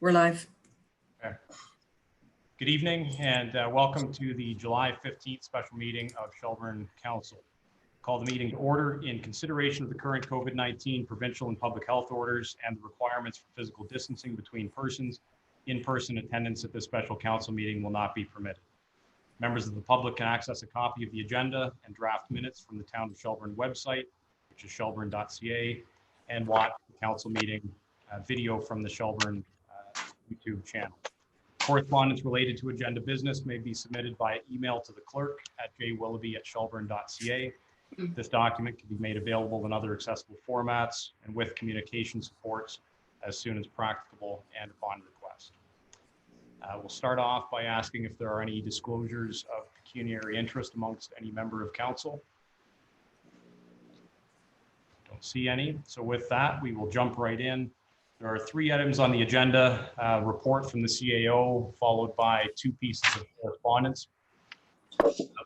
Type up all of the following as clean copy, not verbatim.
We're live. Okay. Good evening and welcome to the July 15th special meeting of Shelburne Council. Call the meeting to order in consideration of the current COVID-19 provincial and public health orders and the requirements for physical distancing between persons. In-person attendance at this special council meeting will not be permitted. Members of the public can access a copy of the agenda and draft minutes from the Town of Shelburne website, which is shelburne.ca, and watch the council meeting video from the Shelburne YouTube channel. Correspondence related to agenda business may be submitted by email to the clerk at jwilloughby@shelburne.ca. This document can be made available in other accessible formats and with communication supports as soon as practicable and upon request. We'll start off by asking if there are any disclosures of pecuniary interest amongst any member of council. Don't see any. So with that, we will jump right in. There are 3 items on the agenda: report from the CAO, followed by 2 pieces of correspondence.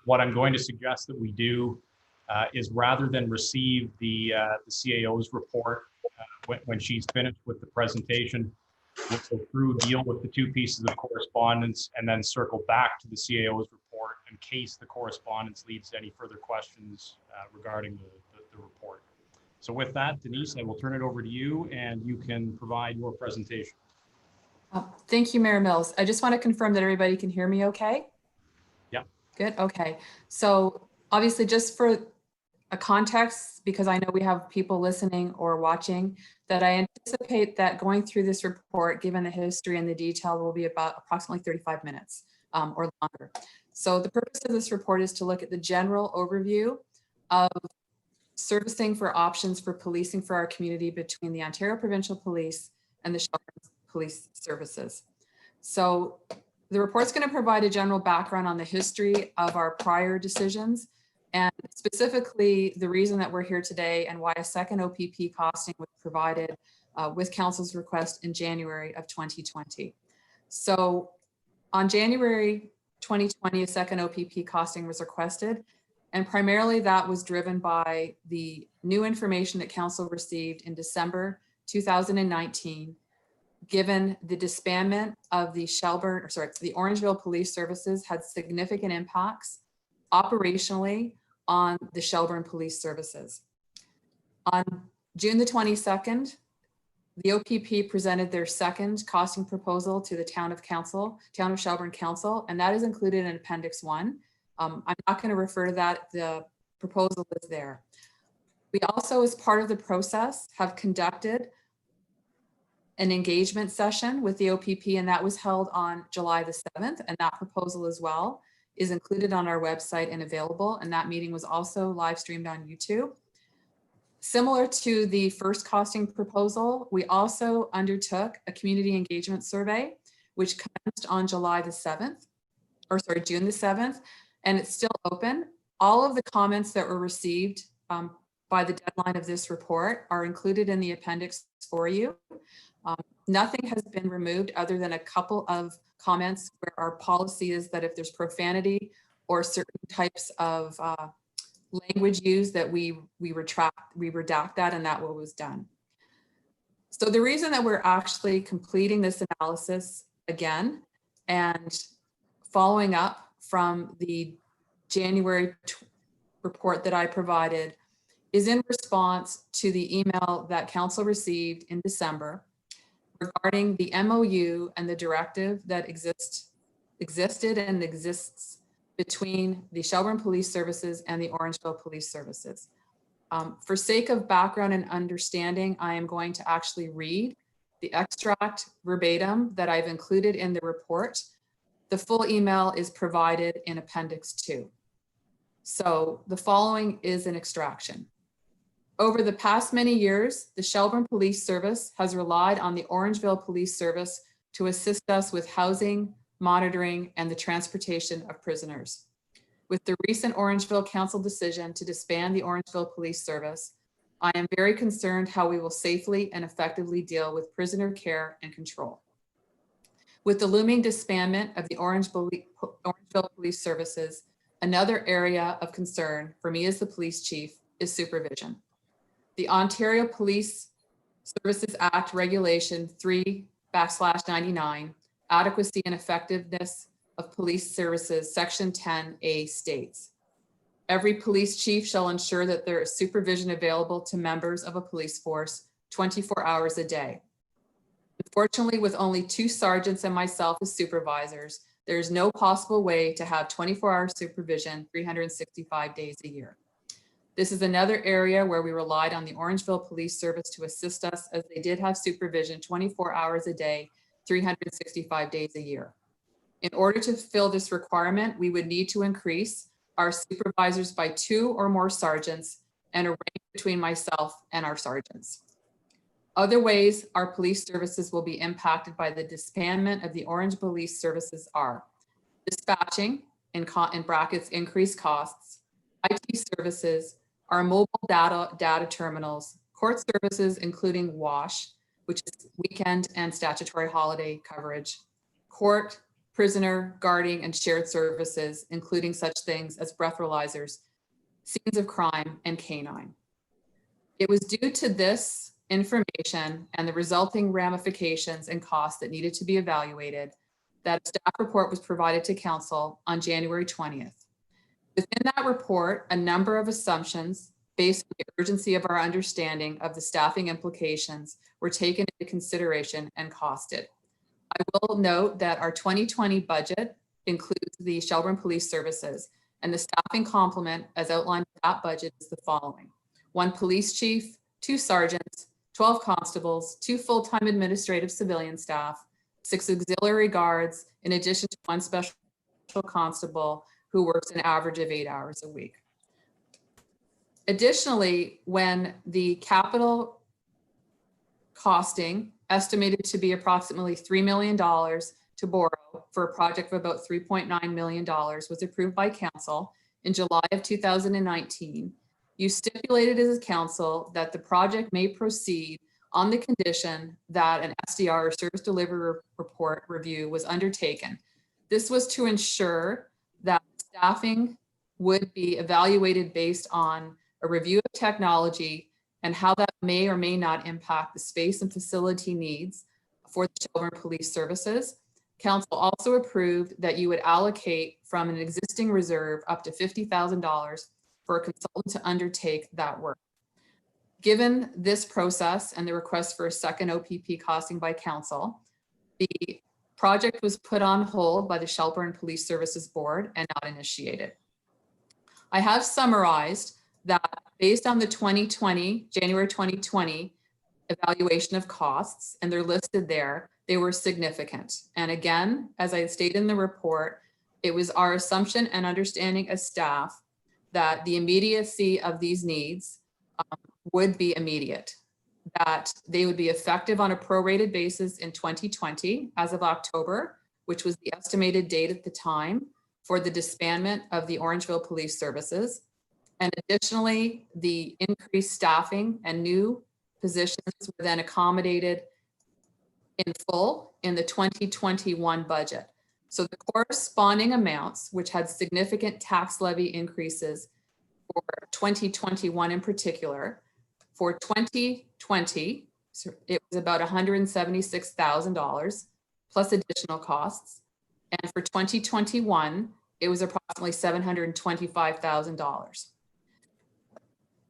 What I'm going to suggest that we do is, rather than receive the CAO's report when she's finished with the presentation, we'll go through, deal with the 2 pieces of correspondence, and then circle back to the CAO's report in case the correspondence leads to any further questions regarding the report. So with that, Denise, I will turn it over to you and you can provide your presentation. Thank you, Mayor Mills. I just want to confirm that everybody can hear me okay? Yeah. Good, okay. So obviously, just for a context, because I know we have people listening or watching, that I anticipate that going through this report, given the history and the detail, will be about approximately 35 minutes or longer. So the purpose of this report is to look at the general overview of servicing for options for policing for our community between the Ontario Provincial Police and the Shelburne Police Services. So the report's going to provide a general background on the history of our prior decisions, and specifically the reason that we're here today and why a second OPP costing was provided with Council's request in January of 2020. So on January 2020, a second OPP costing was requested. And primarily that was driven by the new information that Council received in December 2019, given the disbandment of the the Orangeville Police Services had significant impacts operationally on the Shelburne Police Services. On June the 22nd, the OPP presented their second costing proposal to the Town of Shelburne Council, and that is included in Appendix 1. I'm not going to refer to that. The proposal is there. We also, as part of the process, have conducted an engagement session with the OPP, and that was held on July the 7th. And that proposal as well is included on our website and available. And that meeting was also live streamed on YouTube. Similar to the first costing proposal, we also undertook a community engagement survey, which commenced on June the 7th. And it's still open. All of the comments that were received by the deadline of this report are included in the appendix for you. Nothing has been removed other than a couple of comments where our policy is that if there's profanity or certain types of language used, that we redact that, and that what was done. So the reason that we're actually completing this analysis again and following up from the January report that I provided is in response to the email that Council received in December regarding the MOU and the directive that existed and exists between the Shelburne Police Services and the Orangeville Police Services. For sake of background and understanding, I am going to actually read the extract verbatim that I've included in the report. The full email is provided in Appendix 2. So the following is an extraction. Over the past many years, the Shelburne Police Service has relied on the Orangeville Police Service to assist us with housing, monitoring, and the transportation of prisoners. With the recent Orangeville Council decision to disband the Orangeville Police Service, I am very concerned how we will safely and effectively deal with prisoner care and control. With the looming disbandment of the Orangeville Police Services, another area of concern for me as the police chief is supervision. The Ontario Police Services Act Regulation 3 /99, Adequacy and Effectiveness of Police Services, Section 10A states, every police chief shall ensure that there is supervision available to members of a police force 24 hours a day. Unfortunately, with only 2 sergeants and myself as supervisors, there is no possible way to have 24-hour supervision 365 days a year. This is another area where we relied on the Orangeville Police Service to assist us, as they did have supervision 24 hours a day, 365 days a year. In order to fill this requirement, we would need to increase our supervisors by 2 or more sergeants and a rank between myself and our sergeants. Other ways our police services will be impacted by the disbandment of the Orange Police Services are dispatching, in brackets, increased costs, IT services, our mobile data terminals, court services, including WASH, which is weekend and statutory holiday coverage, court, prisoner, guarding, and shared services, including such things as breathalyzers, scenes of crime, and canine. It was due to this information and the resulting ramifications and costs that needed to be evaluated that a staff report was provided to council on January 20th. Within that report, a number of assumptions based on the urgency of our understanding of the staffing implications were taken into consideration and costed. I will note that our 2020 budget includes the Shelburne Police Services, and the staffing complement as outlined in that budget is the following: 1 police chief, 2 sergeants, 12 constables, 2 full-time administrative civilian staff, 6 auxiliary guards, in addition to 1 special constable who works an average of 8 hours a week. Additionally, when the capital costing, estimated to be approximately $3 million to borrow for a project of about $3.9 million, was approved by council in July of 2019, you stipulated as a council that the project may proceed on the condition that an SDR, or service delivery report review, was undertaken. This was to ensure that staffing would be evaluated based on a review of technology and how that may or may not impact the space and facility needs for the Shelburne Police Services. Council also approved that you would allocate from an existing reserve up to $50,000 for a consultant to undertake that work. Given this process and the request for a second OPP costing by council, the project was put on hold by the Shelburne Police Services Board and not initiated. I have summarized that based on the January 2020 evaluation of costs, and they're listed there, they were significant. And again, as I stated in the report, it was our assumption and understanding as staff that the immediacy of these needs would be immediate, that they would be effective on a prorated basis in 2020 as of October, which was the estimated date at the time for the disbandment of the Orangeville Police Services. And additionally, the increased staffing and new positions were then accommodated in full in the 2021 budget. So the corresponding amounts, which had significant tax levy increases for 2021 in particular, for 2020, so it was about $176,000 plus additional costs. And for 2021, it was approximately $725,000.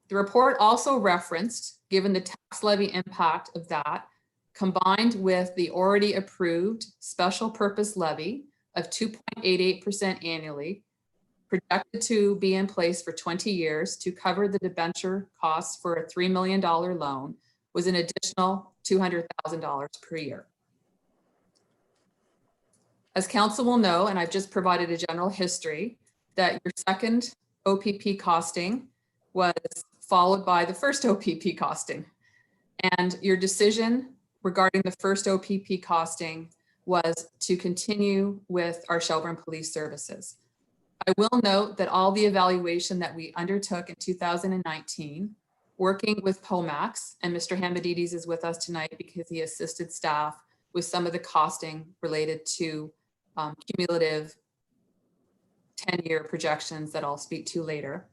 The report also referenced, given the tax levy impact of that, combined with the already approved special purpose levy of 2.88% annually, projected to be in place for 20 years to cover the debenture costs for a $3 million loan, was an additional $200,000 per year. As council will know, and I've just provided a general history, that your second OPP costing was followed by the first OPP costing. And your decision regarding the first OPP costing was to continue with our Shelburne Police Services. I will note that all the evaluation that we undertook in 2019, working with POMAX, and Mr. Hamadides is with us tonight because he assisted staff with some of the costing related to cumulative 10-year projections that I'll speak to later.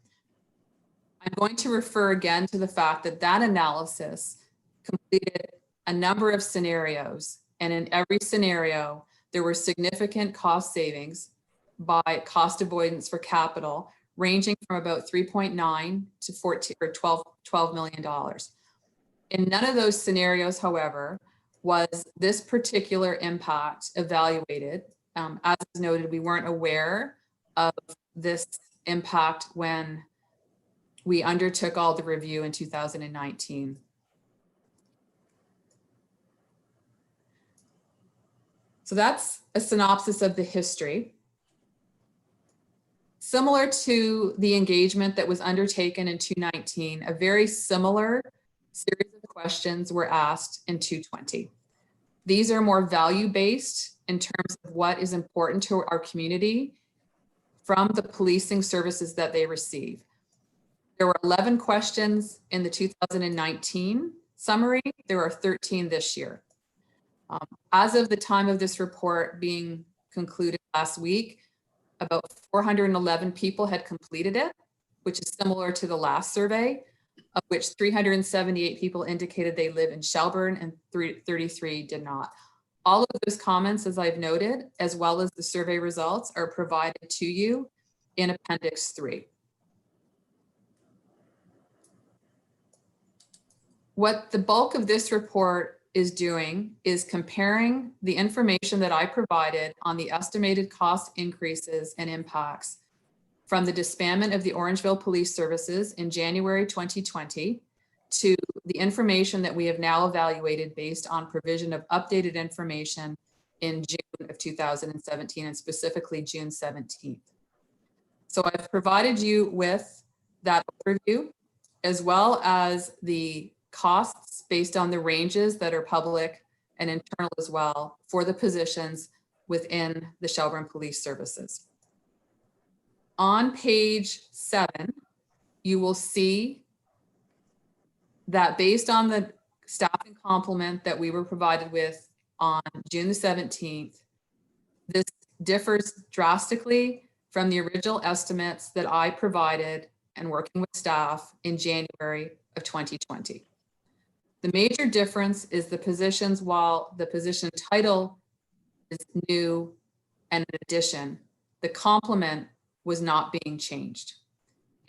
I'm going to refer again to the fact that that analysis completed a number of scenarios And in every scenario, there were significant cost savings by cost avoidance for capital, ranging from about 3.9 to 14 or 12 million dollars. In none of those scenarios, however, was this particular impact evaluated. As noted, we weren't aware of this impact when we undertook all the review in 2019. So that's a synopsis of the history. Similar to the engagement that was undertaken in 2019, a very similar series of questions were asked in 2020. These are more value-based in terms of what is important to our community from the policing services that they receive. There were 11 questions in the 2019 summary. There are 13 this year. As of the time of this report being concluded last week, about 411 people had completed it, which is similar to the last survey, of which 378 people indicated they live in Shelburne and 33 did not. All of those comments, as I've noted, as well as the survey results, are provided to you in Appendix 3. What the bulk of this report is doing is comparing the information that I provided on the estimated cost increases and impacts from the disbandment of the Orangeville Police Services in January 2020 to the information that we have now evaluated based on provision of updated information in June of 2017 and specifically June 17th. So I've provided you with that overview as well as the costs based on the ranges that are public and internal as well for the positions within the Shelburne Police Services. On page 7, you will see that based on the staffing complement that we were provided with on June the 17th, this differs drastically from the original estimates that I provided and working with staff in January of 2020. The major difference is the positions. While the position title is new and an addition, the complement was not being changed.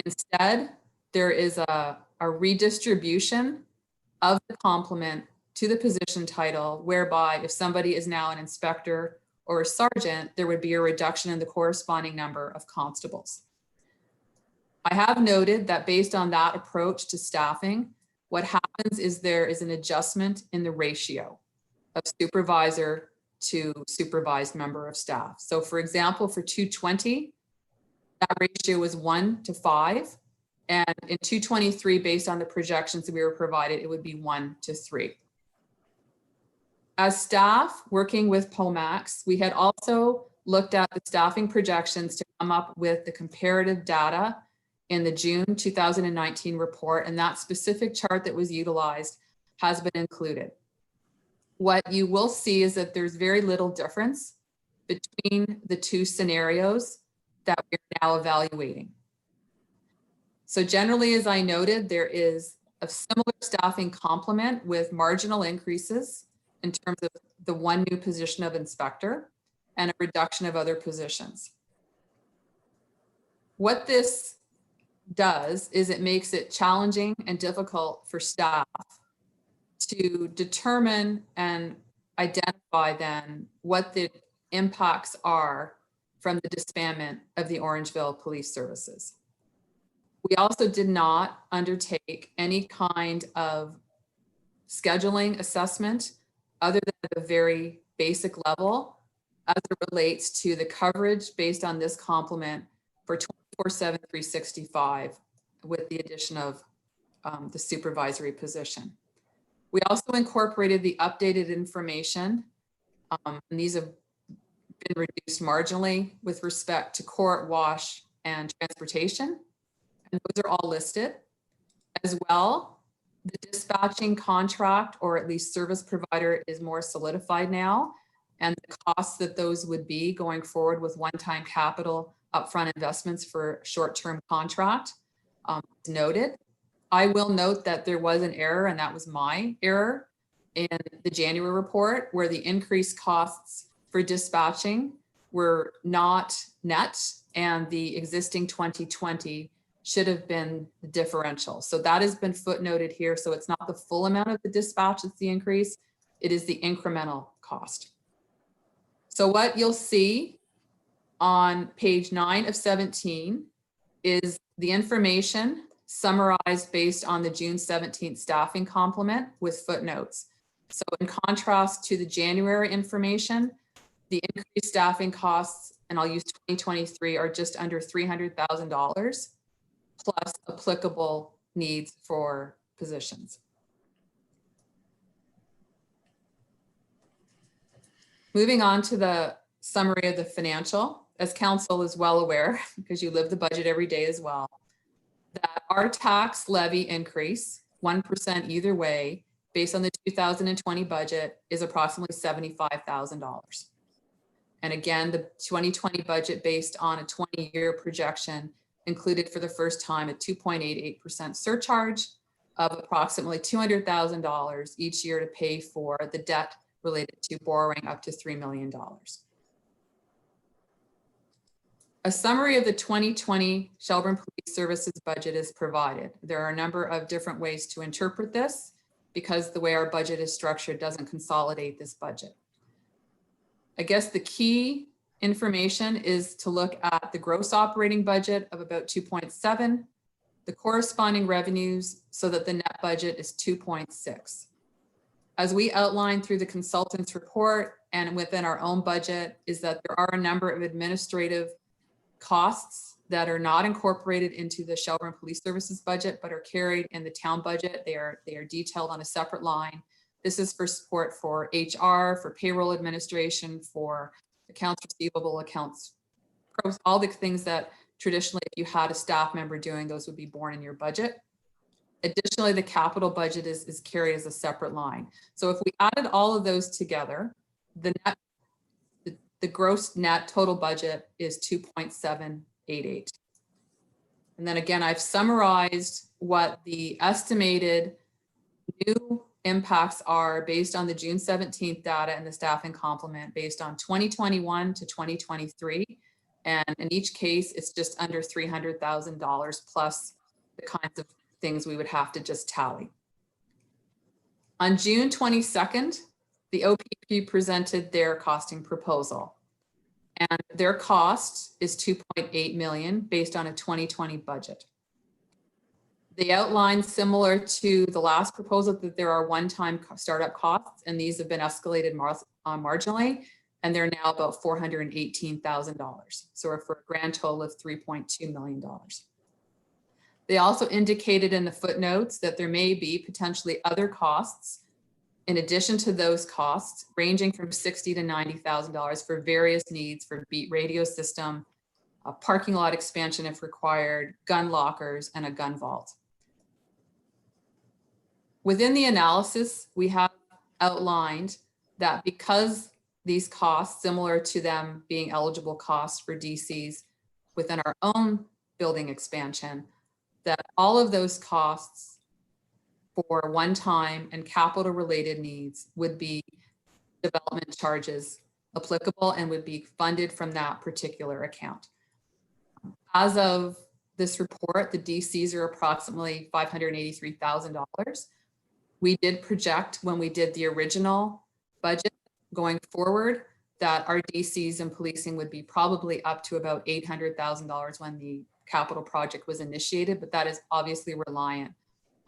Instead, there is a redistribution of the complement to the position title, whereby if somebody is now an inspector or a sergeant, there would be a reduction in the corresponding number of constables. I have noted that based on that approach to staffing, what happens is there is an adjustment in the ratio of supervisor to supervised member of staff. So for example, for 220, that ratio was 1 to 5. And in 223, based on the projections that we were provided, it would be 1 to 3. As staff working with POMAX, we had also looked at the staffing projections to come up with the comparative data in the June 2019 report, and that specific chart that was utilized has been included. What you will see is that there's very little difference between the two scenarios that we're now evaluating. So generally, as I noted, there is a similar staffing complement with marginal increases in terms of the one new position of inspector and a reduction of other positions. What this does is it makes it challenging and difficult for staff to determine and identify then what the impacts are from the disbandment of the Orangeville Police Services. We also did not undertake any kind of scheduling assessment other than at a very basic level as it relates to the coverage based on this complement for 24/7, 365 with the addition of the supervisory position. We also incorporated the updated information, and these have been reduced marginally with respect to court, wash, and transportation. And those are all listed. As well, the dispatching contract, or at least service provider, is more solidified now, and the costs that those would be going forward with one-time capital upfront investments for short-term contract is noted. I will note that there was an error, and that was my error, in the January report where the increased costs for dispatching were not net and the existing 2020 should have been the differential. So that has been footnoted here. So it's not the full amount of the dispatch that's the increase, it is the incremental cost. So what you'll see on page 9 of 17 is the information summarized based on the June 17th staffing complement with footnotes. So in contrast to the January information, the increased staffing costs, and I'll use 2023, are just under $300,000 plus applicable needs for positions. Moving on to the summary of the financial, as council is well aware, because you live the budget every day as well, that our tax levy increase, 1% either way, based on the 2020 budget is approximately $75,000. And again, the 2020 budget based on a 20-year projection included for the first time a 2.88% surcharge of approximately $200,000 each year to pay for the debt related to borrowing up to $3 million. A summary of the 2020 Shelburne Police Services budget is provided. There are a number of different ways to interpret this because the way our budget is structured doesn't consolidate this budget. I guess the key information is to look at the gross operating budget of about 2.7, the corresponding revenues so that the net budget is 2.6. As we outlined through the consultant's report and within our own budget is that there are a number of administrative costs that are not incorporated into the Shelburne Police Services budget, but are carried in the town budget. They are detailed on a separate line. This is for support for HR, for payroll administration, for accounts receivable, accounts, all the things that traditionally, if you had a staff member doing, those would be borne in your budget. Additionally, the capital budget is carried as a separate line. So if we added all of those together, the gross net total budget is 2.788. And then again, I've summarized what the estimated new impacts are based on the June 17th data and the staffing complement based on 2021 to 2023. And in each case, it's just under $300,000 plus the kinds of things we would have to just tally. On June 22nd, the OPP presented their costing proposal. And their cost is $2.8 million based on a 2020 budget. They outlined, similar to the last proposal, that there are one-time startup costs, and these have been escalated marginally, and they're now about $418,000. So we're for a grand total of $3.2 million. They also indicated in the footnotes that there may be potentially other costs in addition to those costs, ranging from $60,000 to $90,000 for various needs for beat radio system, a parking lot expansion if required, gun lockers, and a gun vault. Within the analysis, we have outlined that because these costs, similar to them being eligible costs for DCs within our own building expansion, that all of those costs for one-time and capital related needs would be development charges applicable and would be funded from that particular account. As of this report, the DCs are approximately $583,000. We did project when we did the original budget going forward that our DCs and policing would be probably up to about $800,000 when the capital project was initiated, but that is obviously reliant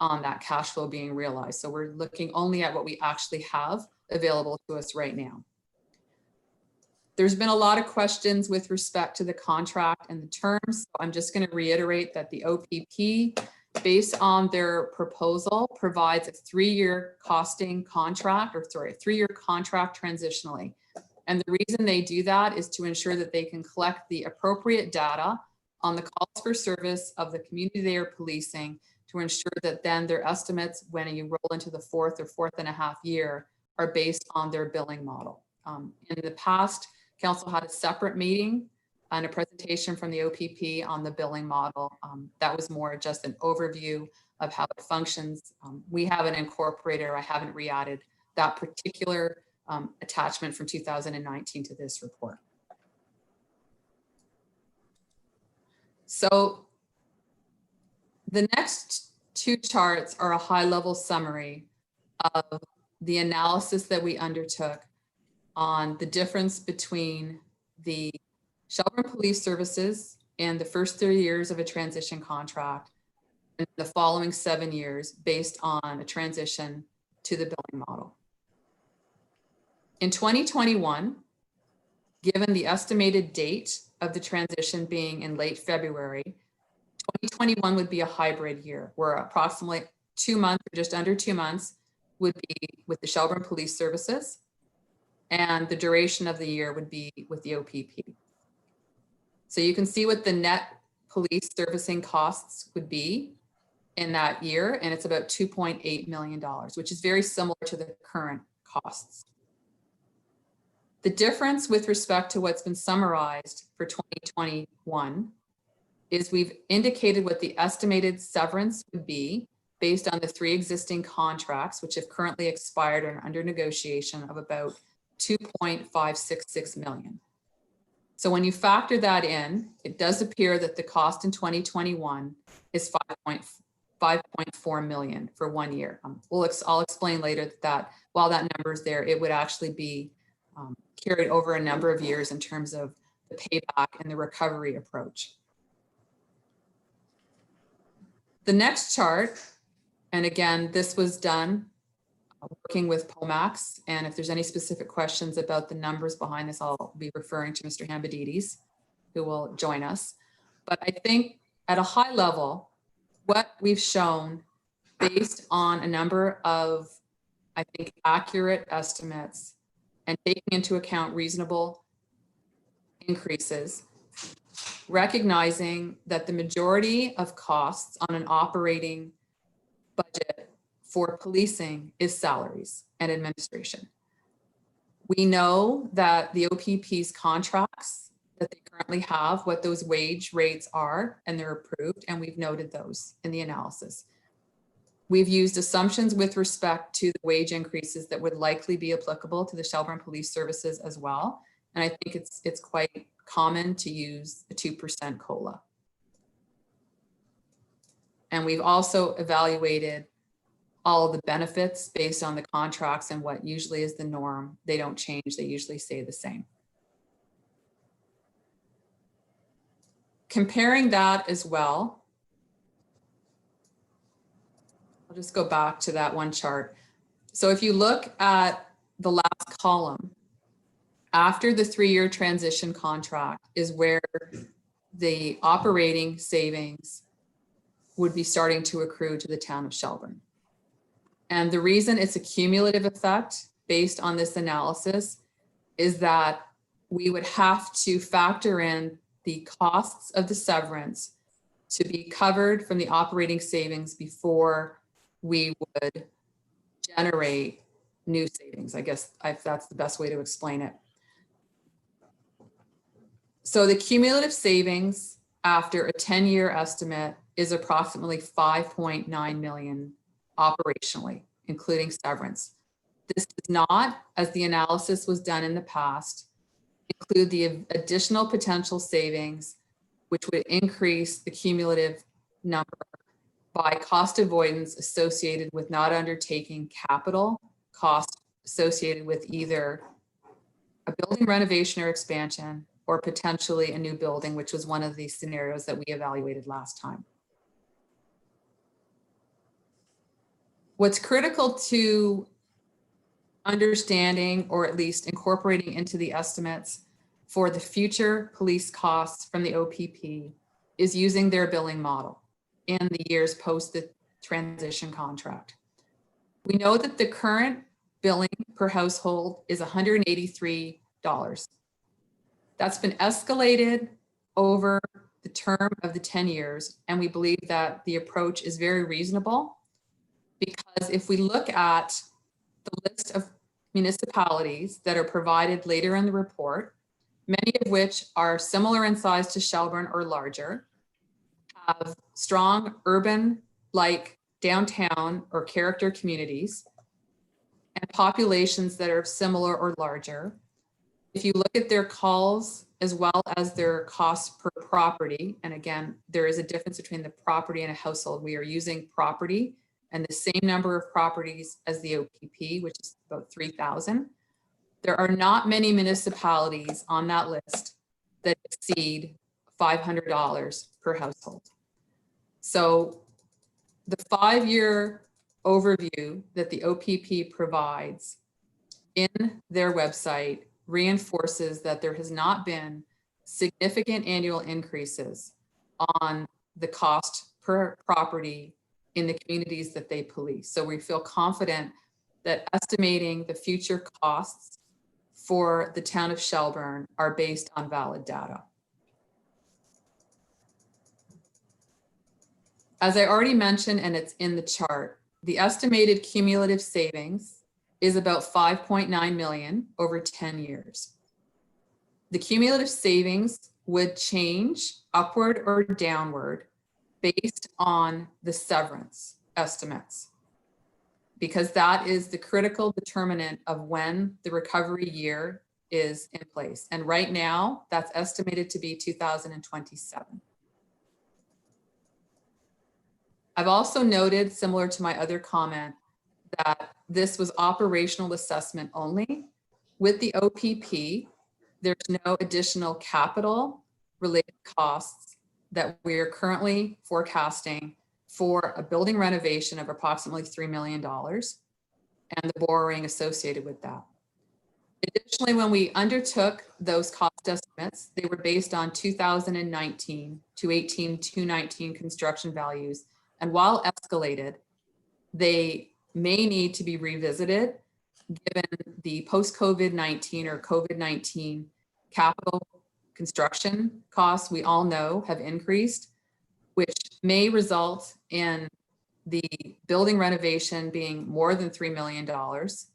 on that cash flow being realized. So we're looking only at what we actually have available to us right now. There's been a lot of questions with respect to the contract and the terms. So I'm just going to reiterate that the OPP, based on their proposal, provides a 3-year costing contract, or sorry, a 3-year contract transitionally. And the reason they do that is to ensure that they can collect the appropriate data on the calls for service of the community they are policing to ensure that then their estimates, when you roll into the 4th or 4th and a half year, are based on their billing model. In the past, council had a separate meeting and a presentation from the OPP on the billing model. That was more just an overview of how it functions. We haven't incorporated, or I haven't re-added that particular attachment from 2019 to this report. So the next two charts are a high-level summary of the analysis that we undertook on the difference between the Shelburne Police Services and the first 3 years of a transition contract and the following 7 years based on a transition to the billing model. In 2021, given the estimated date of the transition being in late February, 2021 would be a hybrid year where approximately 2 months or just under 2 months would be with the Shelburne Police Services, and the duration of the year would be with the OPP. So you can see what the net police servicing costs would be in that year, and it's about $2.8 million, which is very similar to the current costs. The difference with respect to what's been summarized for 2021 is we've indicated what the estimated severance would be based on the 3 existing contracts, which have currently expired and are under negotiation, of about $2.566 million. So when you factor that in, it does appear that the cost in 2021 is $5.4 million for 1 year. I'll explain later that while that number is there, it would actually be carried over a number of years in terms of the payback and the recovery approach. The next chart, and again, this was done working with POMAX, and if there's any specific questions about the numbers behind this, I'll be referring to Mr. Hambadides, who will join us. But I think at a high level, what we've shown based on a number of, I think, accurate estimates and taking into account reasonable increases, recognizing that the majority of costs on an operating budget for policing is salaries and administration. We know that the OPP's contracts that they currently have, what those wage rates are, and they're approved, and we've noted those in the analysis. We've used assumptions with respect to the wage increases that would likely be applicable to the Shelburne Police Services as well. And I think it's quite common to use a 2% COLA. And we've also evaluated all of the benefits based on the contracts and what usually is the norm. They don't change, they usually stay the same. Comparing that as well, I'll just go back to that one chart. So if you look at the last column, after the 3-year transition contract is where the operating savings would be starting to accrue to the town of Shelburne. And the reason it's a cumulative effect based on this analysis is that we would have to factor in the costs of the severance to be covered from the operating savings before we would generate new savings. I guess that's the best way to explain it. So the cumulative savings after a 10-year estimate is approximately 5.9 million operationally, including severance. This does not, as the analysis was done in the past, include the additional potential savings, which would increase the cumulative number by cost avoidance associated with not undertaking capital costs associated with either a building renovation or expansion, or potentially a new building, which was one of the scenarios that we evaluated last time. What's critical to understanding, or at least incorporating into the estimates for the future police costs from the OPP, is using their billing model in the years post the transition contract. We know that the current billing per household is $183. That's been escalated over the term of the 10 years, and we believe that the approach is very reasonable, because if we look at the list of municipalities that are provided later in the report, many of which are similar in size to Shelburne or larger, have strong urban like downtown or character communities, and populations that are similar or larger. If you look at their calls as well as their costs per property, and again, there is a difference between the property and a household. We are using property and the same number of properties as the OPP, which is about 3,000. There are not many municipalities on that list that exceed $500 per household. So the 5-year overview that the OPP provides in their website reinforces that there has not been significant annual increases on the cost per property in the communities that they police. So we feel confident that estimating the future costs for the town of Shelburne are based on valid data. As I already mentioned, and it's in the chart, the estimated cumulative savings is about 5.9 million over 10 years. The cumulative savings would change upward or downward based on the severance estimates, because that is the critical determinant of when the recovery year is in place. And right now, that's estimated to be 2027. I've also noted, similar to my other comment, that this was operational assessment only. With the OPP, there's no additional capital related costs that we are currently forecasting for a building renovation of approximately $3 million and the borrowing associated with that. Additionally, when we undertook those cost estimates, they were based on 2019 to 219 construction values. And while escalated, they may need to be revisited given the post-COVID-19 or COVID-19 capital construction costs we all know have increased, which may result in the building renovation being more than $3 million,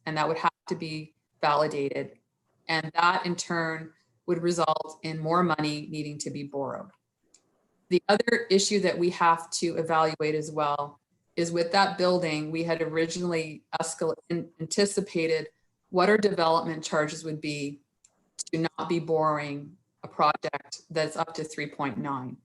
and that would have to be validated. And that in turn would result in more money needing to be borrowed. The other issue that we have to evaluate as well is with that building, we had originally anticipated what our development charges would be to not be borrowing a project that's up to 3.9.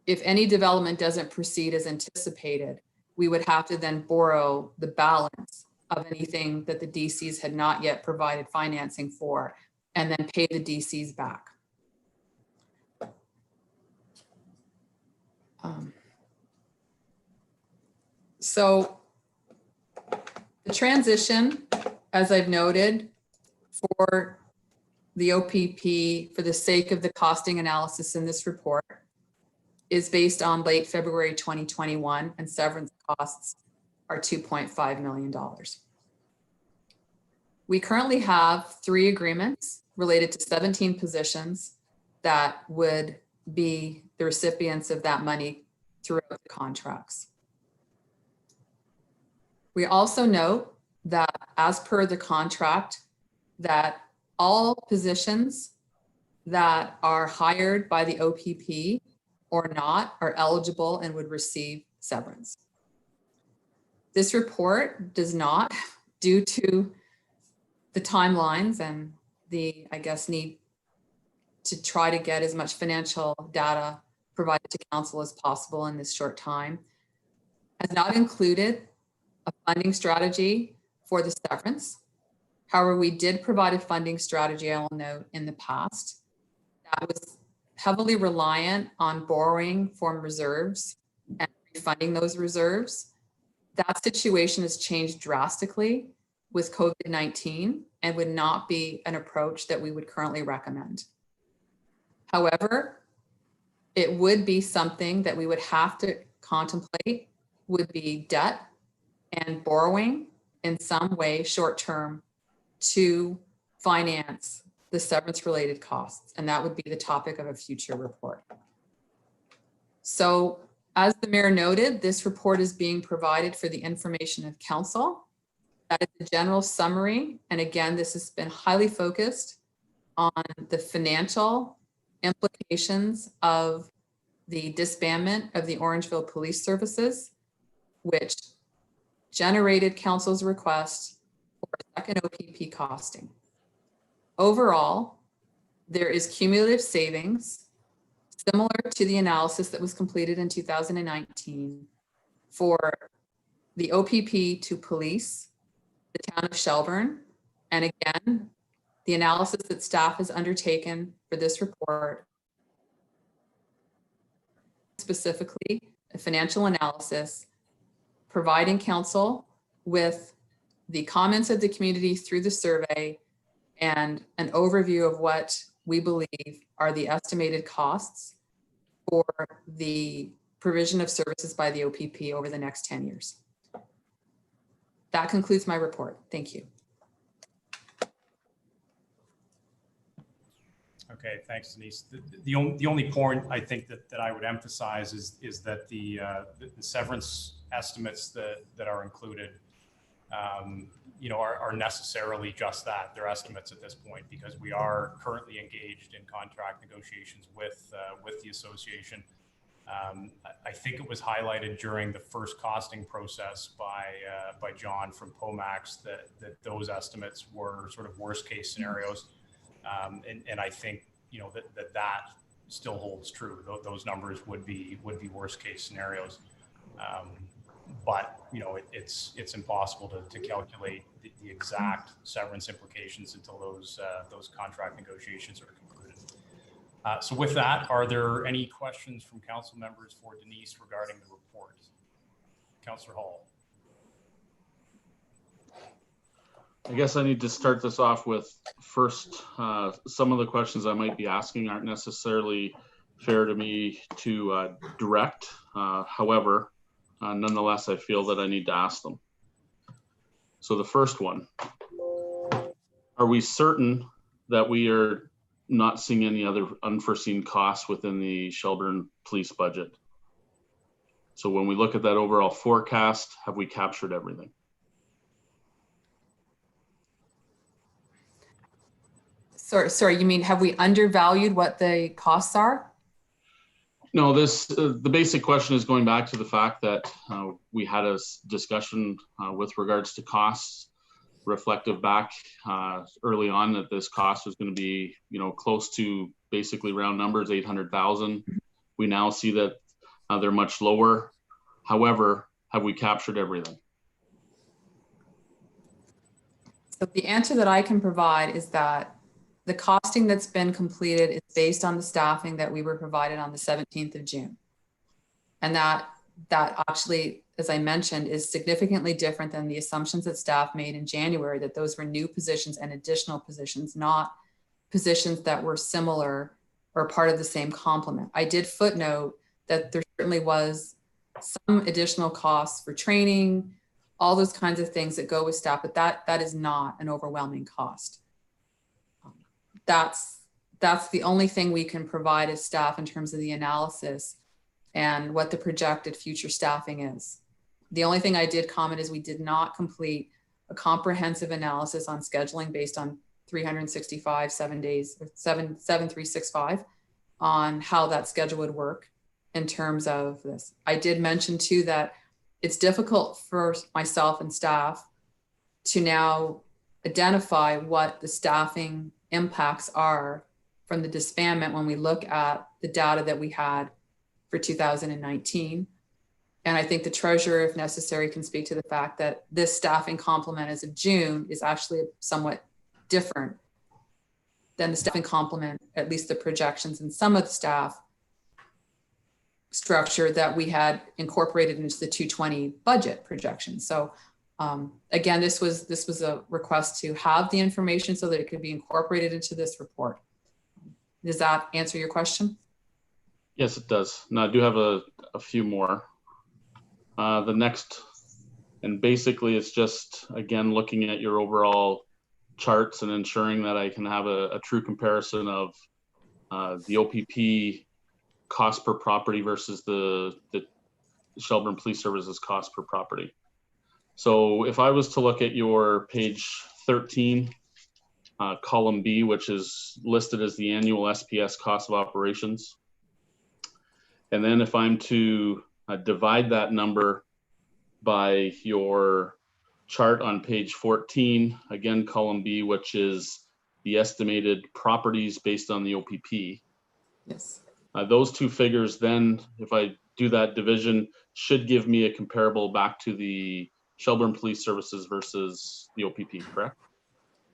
If any development doesn't proceed as anticipated, we would have to then borrow the balance of anything that the DCs had not yet provided financing for, and then pay the DCs back. So the transition, as I've noted, for the OPP, for the sake of the costing analysis in this report, is based on late February 2021, and severance costs are $2.5 million. We currently have 3 agreements related to 17 positions that would be the recipients of that money throughout the contracts. We also note that as per the contract, that all positions that are hired by the OPP or not are eligible and would receive severance. This report does not, due to the timelines and the, I guess, need to try to get as much financial data provided to council as possible in this short time, has not included a funding strategy for the severance. However, we did provide a funding strategy, I will note, in the past that was heavily reliant on borrowing from reserves and refunding those reserves. That situation has changed drastically with COVID-19 and would not be an approach that we would currently recommend. However, it would be something that we would have to contemplate, would be debt and borrowing in some way short-term to finance the severance related costs. And that would be the topic of a future report. So as the mayor noted, this report is being provided for the information of council. That is the general summary. And again, this has been highly focused on the financial implications of the disbandment of the Orangeville Police Services, which generated council's request for a second OPP costing. Overall, there is cumulative savings similar to the analysis that was completed in 2019 for the OPP to police the town of Shelburne. And again, the analysis that staff has undertaken for this report, specifically a financial analysis, providing council with the comments of the community through the survey and an overview of what we believe are the estimated costs for the provision of services by the OPP over the next 10 years. That concludes my report. Thank you. Okay, thanks, Denise. The only point I think that I would emphasize is that the severance estimates that are included, are necessarily just that. They're estimates at this point because we are currently engaged in contract negotiations with the association. I think it was highlighted during the first costing process by John from POMAX that those estimates were sort of worst case scenarios. And I think, that still holds true. Those numbers would be worst case scenarios. But, it's impossible to calculate the exact severance implications until those contract negotiations are concluded. So with that, are there any questions from council members for Denise regarding the report? Councillor Hall. I guess I need to start this off with first, some of the questions I might be asking aren't necessarily fair to me to direct. However, nonetheless, I feel that I need to ask them. So the first one, are we certain that we are not seeing any other unforeseen costs within the Shelburne police budget? So when we look at that overall forecast, have we captured everything? Sorry, you mean have we undervalued what the costs are? No, the basic question is going back to the fact that we had a discussion with regards to costs, reflective back early on that this cost was going to be, close to basically round numbers, 800,000. We now see that they're much lower. However, have we captured everything? So the answer that I can provide is that the costing that's been completed is based on the staffing that we were provided on the 17th of June. And that actually, as I mentioned, is significantly different than the assumptions that staff made in January, that those were new positions and additional positions, not positions that were similar or part of the same complement. I did footnote that there certainly was some additional costs for training, all those kinds of things that go with staff, but that is not an overwhelming cost. That's the only thing we can provide as staff in terms of the analysis and what the projected future staffing is. The only thing I did comment is we did not complete a comprehensive analysis on scheduling based on 365, 7 days, 7,365 on how that schedule would work in terms of this. I did mention too that it's difficult for myself and staff to now identify what the staffing impacts are from the disbandment when we look at the data that we had for 2019. And I think the treasurer, if necessary, can speak to the fact that this staffing complement as of June is actually somewhat different than the staffing complement, at least the projections and some of the staff structure that we had incorporated into the 220 budget projection. So again, this was a request to have the information so that it could be incorporated into this report. Does that answer your question? Yes, it does. Now I do have a few more. The next, and basically it's just, again, looking at your overall charts and ensuring that I can have a true comparison of the OPP cost per property versus the Shelburne Police Services cost per property. So if I was to look at your page 13, column B, which is listed as the annual SPS cost of operations. And then if I'm to divide that number by your chart on page 14, again, column B, which is the estimated properties based on the OPP. Yes. Those two figures then, if I do that division, should give me a comparable back to the Shelburne Police Services versus the OPP, correct?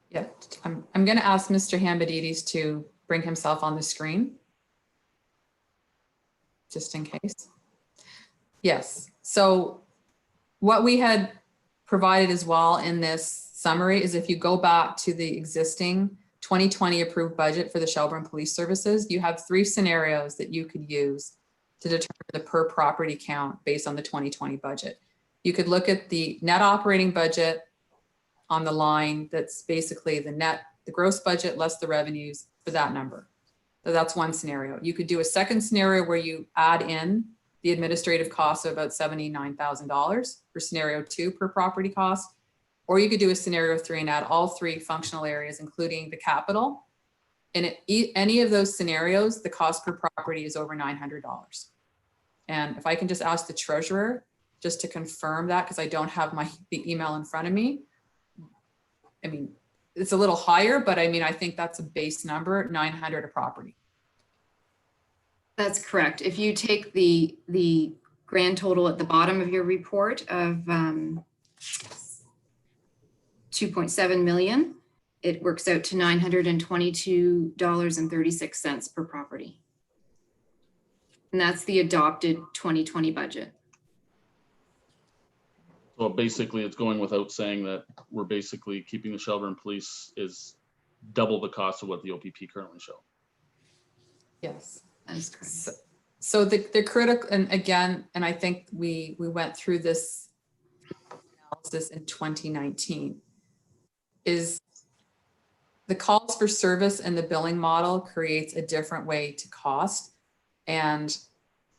Yeah, I'm going to ask Mr. Hambadides to bring himself on the screen, just in case. Yes, so what we had provided as well in this summary is if you go back to the existing 2020 approved budget for the Shelburne Police Services, you have 3 scenarios that you could use to determine the per property count based on the 2020 budget. You could look at the net operating budget on the line that's basically the gross budget less the revenues for that number. So that's one scenario. You could do a second scenario where you add in the administrative costs of about $79,000 for scenario 2 per property cost. Or you could do a scenario 3 and add all 3 functional areas, including the capital. In any of those scenarios, the cost per property is over $900. And if I can just ask the treasurer just to confirm that, because I don't have the email in front of me. I mean, it's a little higher, but I mean, I think that's a base number, 900 a property. That's correct. If you take the grand total at the bottom of your report of 2.7 million, it works out to $922.36 per property. And that's the adopted 2020 budget. So basically it's going without saying that we're basically keeping the Shelburne Police is double the cost of what the OPP currently show. Yes. That is correct. So the critical, and again, and I think we went through this analysis in 2019, is the calls for service and the billing model creates a different way to cost. And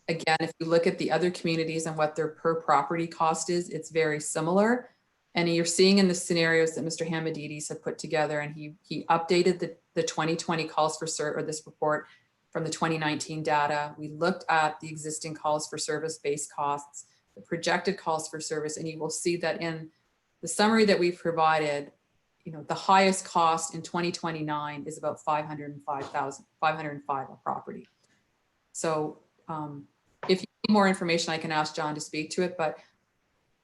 again, if you look at the other communities and what their per property cost is, it's very similar. And you're seeing in the scenarios that Mr. Hambadides had put together, and he updated the 2020 calls for service, or this report from the 2019 data. We looked at the existing calls for service based costs, the projected calls for service, and you will see that in the summary that we've provided, you know, the highest cost in 2029 is about $505 a property. So if you need more information, I can ask John to speak to it, but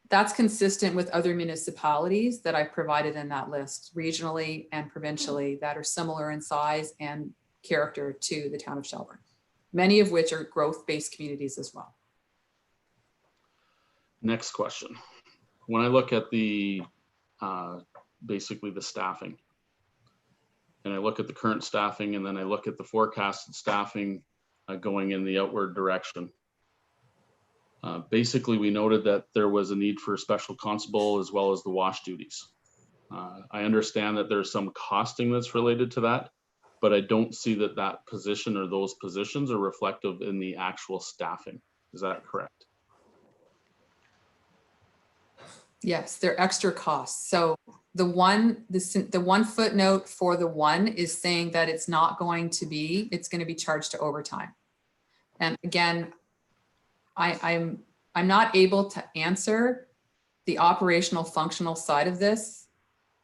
that's consistent with other municipalities that I provided in that list, regionally and provincially, that are similar in size and character to the town of Shelburne, many of which are growth-based communities as well. Next question. When I look at the basically the staffing, and I look at the current staffing, and then I look at the forecasted staffing going in the outward direction. Basically, we noted that there was a need for a special constable as well as the wash duties. I understand that there's some costing that's related to that, but I don't see that that position or those positions are reflective in the actual staffing. Is that correct? Yes, they're extra costs. So the one footnote for the one is saying that it's going to be charged to overtime. And again, I'm not able to answer the operational functional side of this.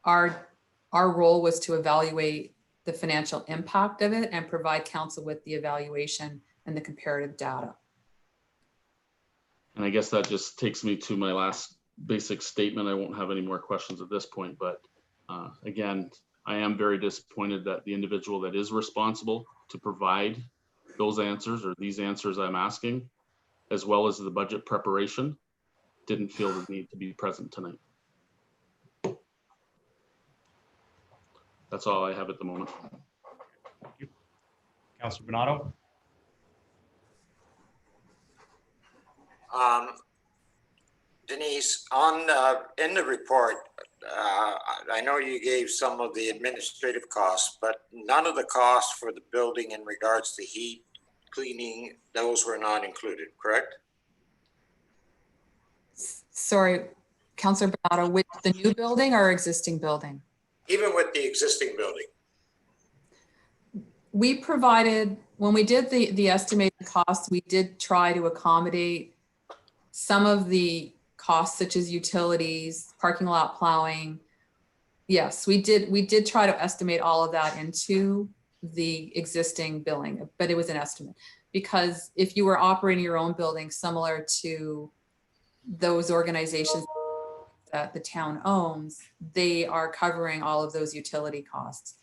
Our role was to evaluate the financial impact of it and provide counsel with the evaluation and the comparative data. And I guess that just takes me to my last basic statement. I won't have any more questions at this point, but again, I am very disappointed that the individual that is responsible to provide those answers or these answers I'm asking, as well as the budget preparation, didn't feel the need to be present tonight. That's all I have at the moment. Thank you. Councilor Bernardo. Denise, in the report, I know you gave some of the administrative costs, but none of the costs for the building in regards to heat, cleaning, those were not included, correct? Sorry, Councilor Bernardo, with the new building or existing building? Even with the existing building. We provided, when we did the estimated costs, we did try to accommodate some of the costs such as utilities, parking lot plowing. Yes, we did try to estimate all of that into the existing billing, but it was an estimate. Because if you were operating your own building similar to those organizations that the town owns, they are covering all of those utility costs.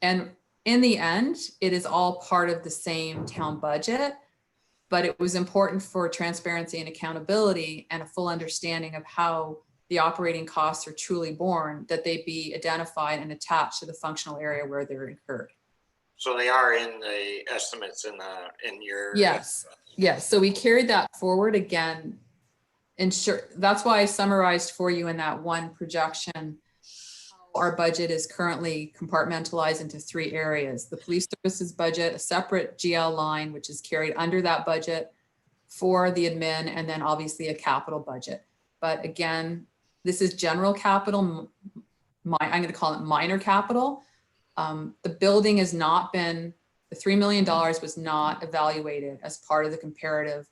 And in the end, it is all part of the same town budget, but it was important for transparency and accountability and a full understanding of how the operating costs are truly borne, that they be identified and attached to the functional area where they're incurred. So they are in the estimates in your. Yes, yes. So we carried that forward again. That's why I summarized for you in that one projection. Our budget is currently compartmentalized into 3 areas: the police services budget, a separate GL line, which is carried under that budget for the admin, and then obviously a capital budget. But again, this is general capital. I'm going to call it minor capital. The building has not been, the $3 million was not evaluated as part of the comparative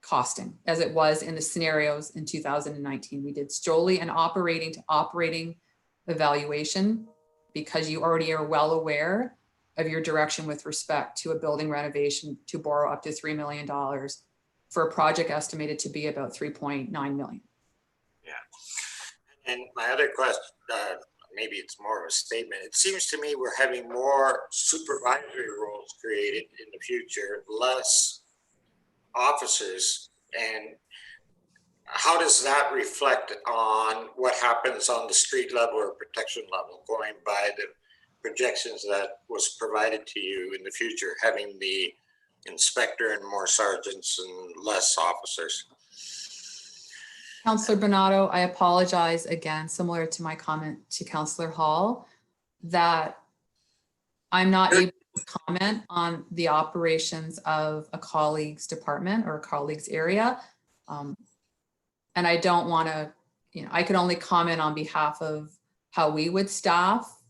costing as it was in the scenarios in 2019. We did solely an operating to operating evaluation because you already are well aware of your direction with respect to a building renovation to borrow up to $3 million for a project estimated to be about 3.9 million. Yeah. And my other question, maybe it's more of a statement. It seems to me we're having more supervisory roles created in the future, less officers. And how does that reflect on what happens on the street level or protection level, going by the projections that was provided to you in the future, having the inspector and more sergeants and less officers? Councillor Bernardo, I apologize again, similar to my comment to Councillor Hall, that I'm not able to comment on the operations of a colleague's department or a colleague's area. And I don't want to, I can only comment on behalf of how we would staff.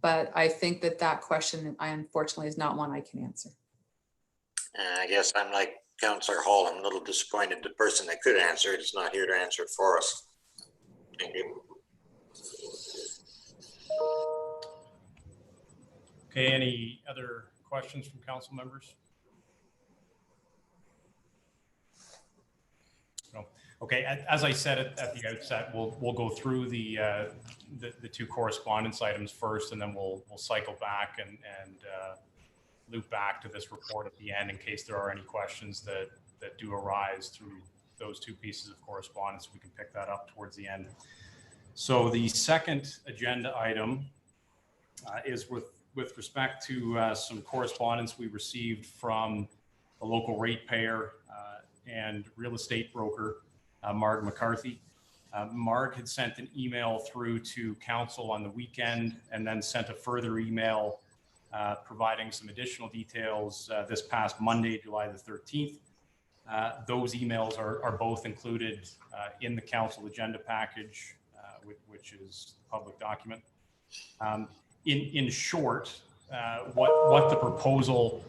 But I think that question, unfortunately, is not one I can answer. I guess I'm like Councillor Hall. I'm a little disappointed the person that could answer it is not here to answer it for us. Thank you. Okay, any other questions from council members? No. Okay, as I said at the outset, we'll go through the 2 correspondence items first, and then we'll cycle back and loop back to this report at the end in case there are any questions that do arise through those 2 pieces of correspondence. We can pick that up towards the end. So the second agenda item is with respect to some correspondence we received from a local ratepayer and real estate broker, Marc McCarthy. Marc had sent an email through to council on the weekend and then sent a further email providing some additional details this past Monday, July the 13th. Those emails are both included in the council agenda package, which is a public document. In short, what the proposal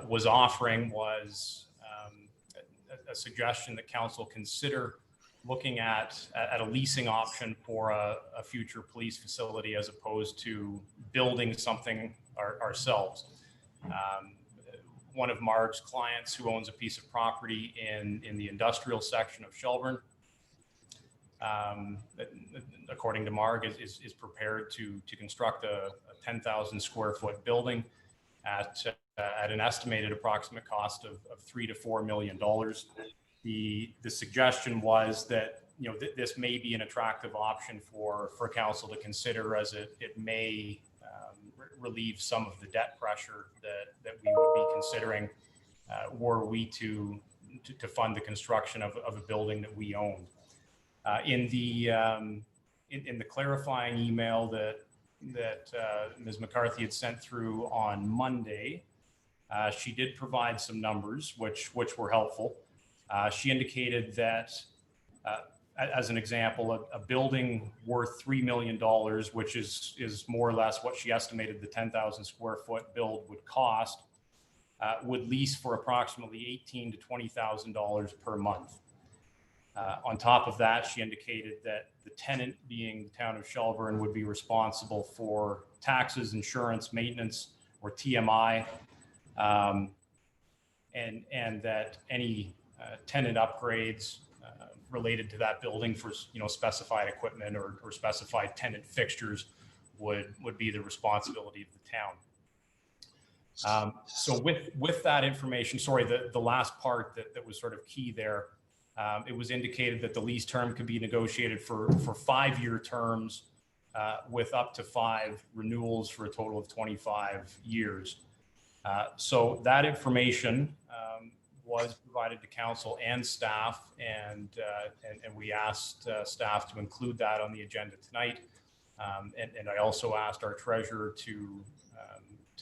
was offering was a suggestion that council consider looking at a leasing option for a future police facility as opposed to building something ourselves. One of Marc's clients who owns a piece of property in the industrial section of Shelburne, according to Marc, is prepared to construct a 10,000 square foot building at an estimated approximate cost of $3 to $4 million. The suggestion was that this may be an attractive option for council to consider, as it may relieve some of the debt pressure that we would be considering were we to fund the construction of a building that we own. In the clarifying email that Ms. McCarthy had sent through on Monday, she did provide some numbers which were helpful. She indicated that, as an example, a building worth $3 million, which is more or less what she estimated the 10,000 square foot build would cost, would lease for approximately $18,000 to $20,000 per month. On top of that, she indicated that the tenant, being the town of Shelburne, would be responsible for taxes, insurance, maintenance, or TMI, and that any tenant upgrades related to that building for specified equipment or specified tenant fixtures would be the responsibility of the town. So with that information, sorry, the last part that was sort of key there, it was indicated that the lease term could be negotiated for 5-year terms with up to 5 renewals for a total of 25 years. So that information was provided to council and staff, and we asked staff to include that on the agenda tonight. And I also asked our treasurer to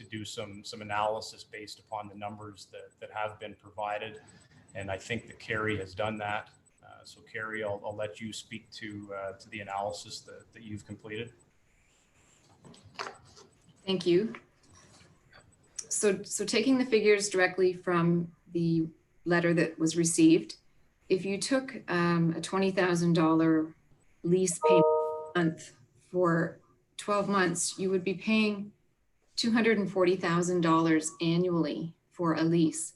do some analysis based upon the numbers that have been provided. And I think that Carrie has done that. So Carrie, I'll let you speak to the analysis that you've completed. Thank you. So taking the figures directly from the letter that was received, if you took a $20,000 lease payment a month for 12 months, you would be paying $240,000 annually for a lease.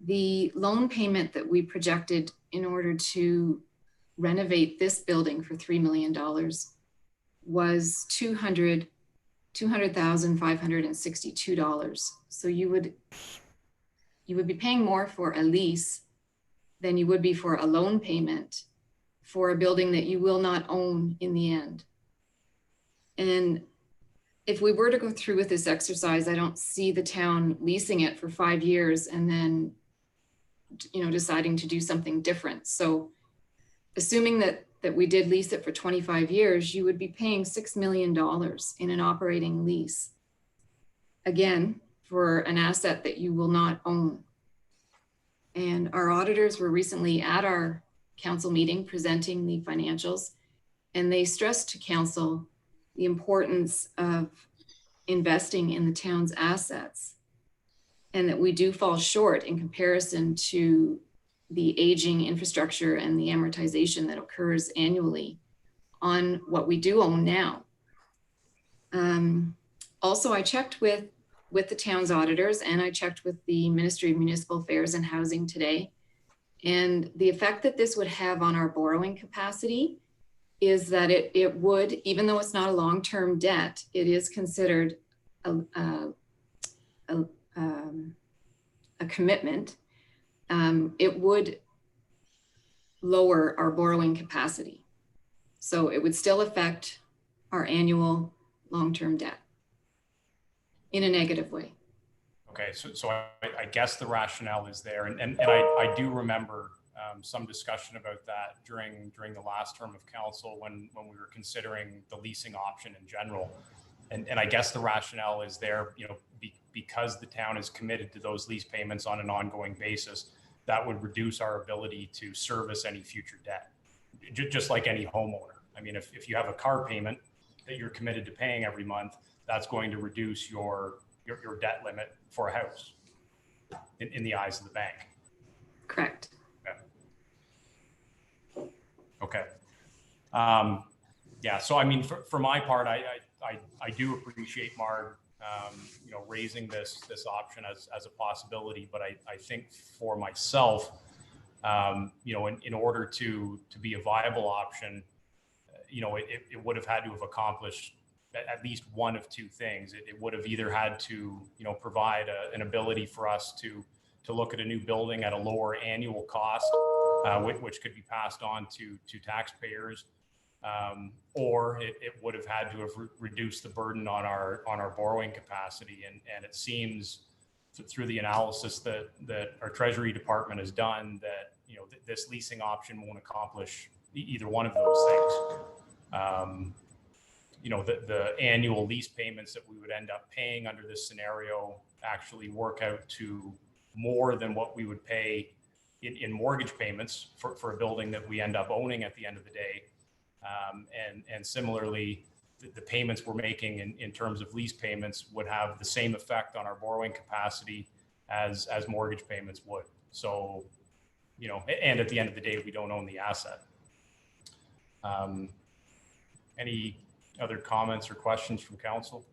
The loan payment that we projected in order to renovate this building for $3 million was $200,562. So you would be paying more for a lease than you would be for a loan payment for a building that you will not own in the end. And if we were to go through with this exercise, I don't see the town leasing it for 5 years and then deciding to do something different. So assuming that we did lease it for 25 years, you would be paying $6 million in an operating lease. Again, for an asset that you will not own. And our auditors were recently at our council meeting presenting the financials, and they stressed to council the importance of investing in the town's assets, and that we do fall short in comparison to the aging infrastructure and the amortization that occurs annually on what we do own now. Also, I checked with the town's auditors, and I checked with the Ministry of Municipal Affairs and Housing today. And the effect that this would have on our borrowing capacity is that it would, even though it's not a long-term debt, it is considered a commitment. It would lower our borrowing capacity. So it would still affect our annual long-term debt in a negative way. Okay, so I guess the rationale is there, and I do remember some discussion about that during the last term of council when we were considering the leasing option in general, and I guess the rationale is there, because the town is committed to those lease payments on an ongoing basis, that would reduce our ability to service any future debt, just like any homeowner. I mean, if you have a car payment that you're committed to paying every month, that's going to reduce your debt limit for a house in the eyes of the bank. Correct. Okay. Yeah. So I mean, for my part, I do appreciate Marg, raising this option as a possibility, but I think for myself, in order to be a viable option, it would have had to have accomplished at least one of two things. It would have either had to, provide an ability for us to look at a new building at a lower annual cost, which could be passed on to taxpayers, or it would have had to have reduced the burden on our borrowing capacity. And it seems through the analysis that our Treasury Department has done that, this leasing option won't accomplish either one of those things. The annual lease payments that we would end up paying under this scenario actually work out to more than what we would pay in mortgage payments for a building that we end up owning at the end of the day. And similarly, the payments we're making in terms of lease payments would have the same effect on our borrowing capacity as mortgage payments would. So, you know, and at the end of the day, we don't own the asset. Any other comments or questions from council?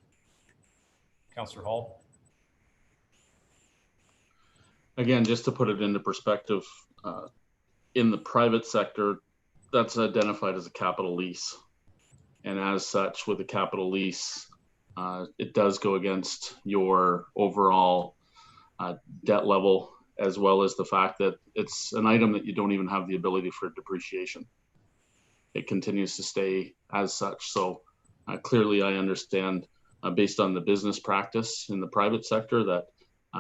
Councillor Hall? Again, just to put it into perspective, in the private sector, that's identified as a capital lease. And as such, with a capital lease, it does go against your overall debt level, as well as the fact that it's an item that you don't even have the ability for depreciation. It continues to stay as such. So clearly I understand based on the business practice in the private sector that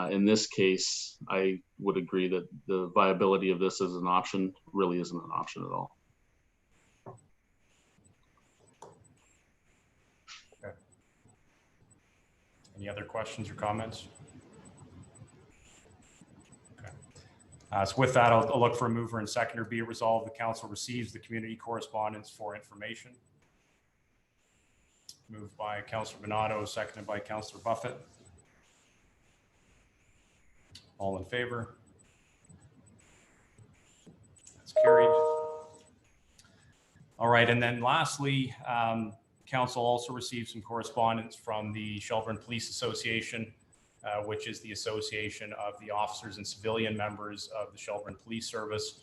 in this case, I would agree that the viability of this as an option really isn't an option at all. Okay. Any other questions or comments? So with that, I'll look for a mover and seconder. Be it resolved, the council receives the community correspondence for information. Moved by Councillor Bernardo, seconded by Councillor Buffett. All in favor? That's carried. All right, and then lastly, council also received some correspondence from the Shelburne Police Association, which is the association of the officers and civilian members of the Shelburne Police Service.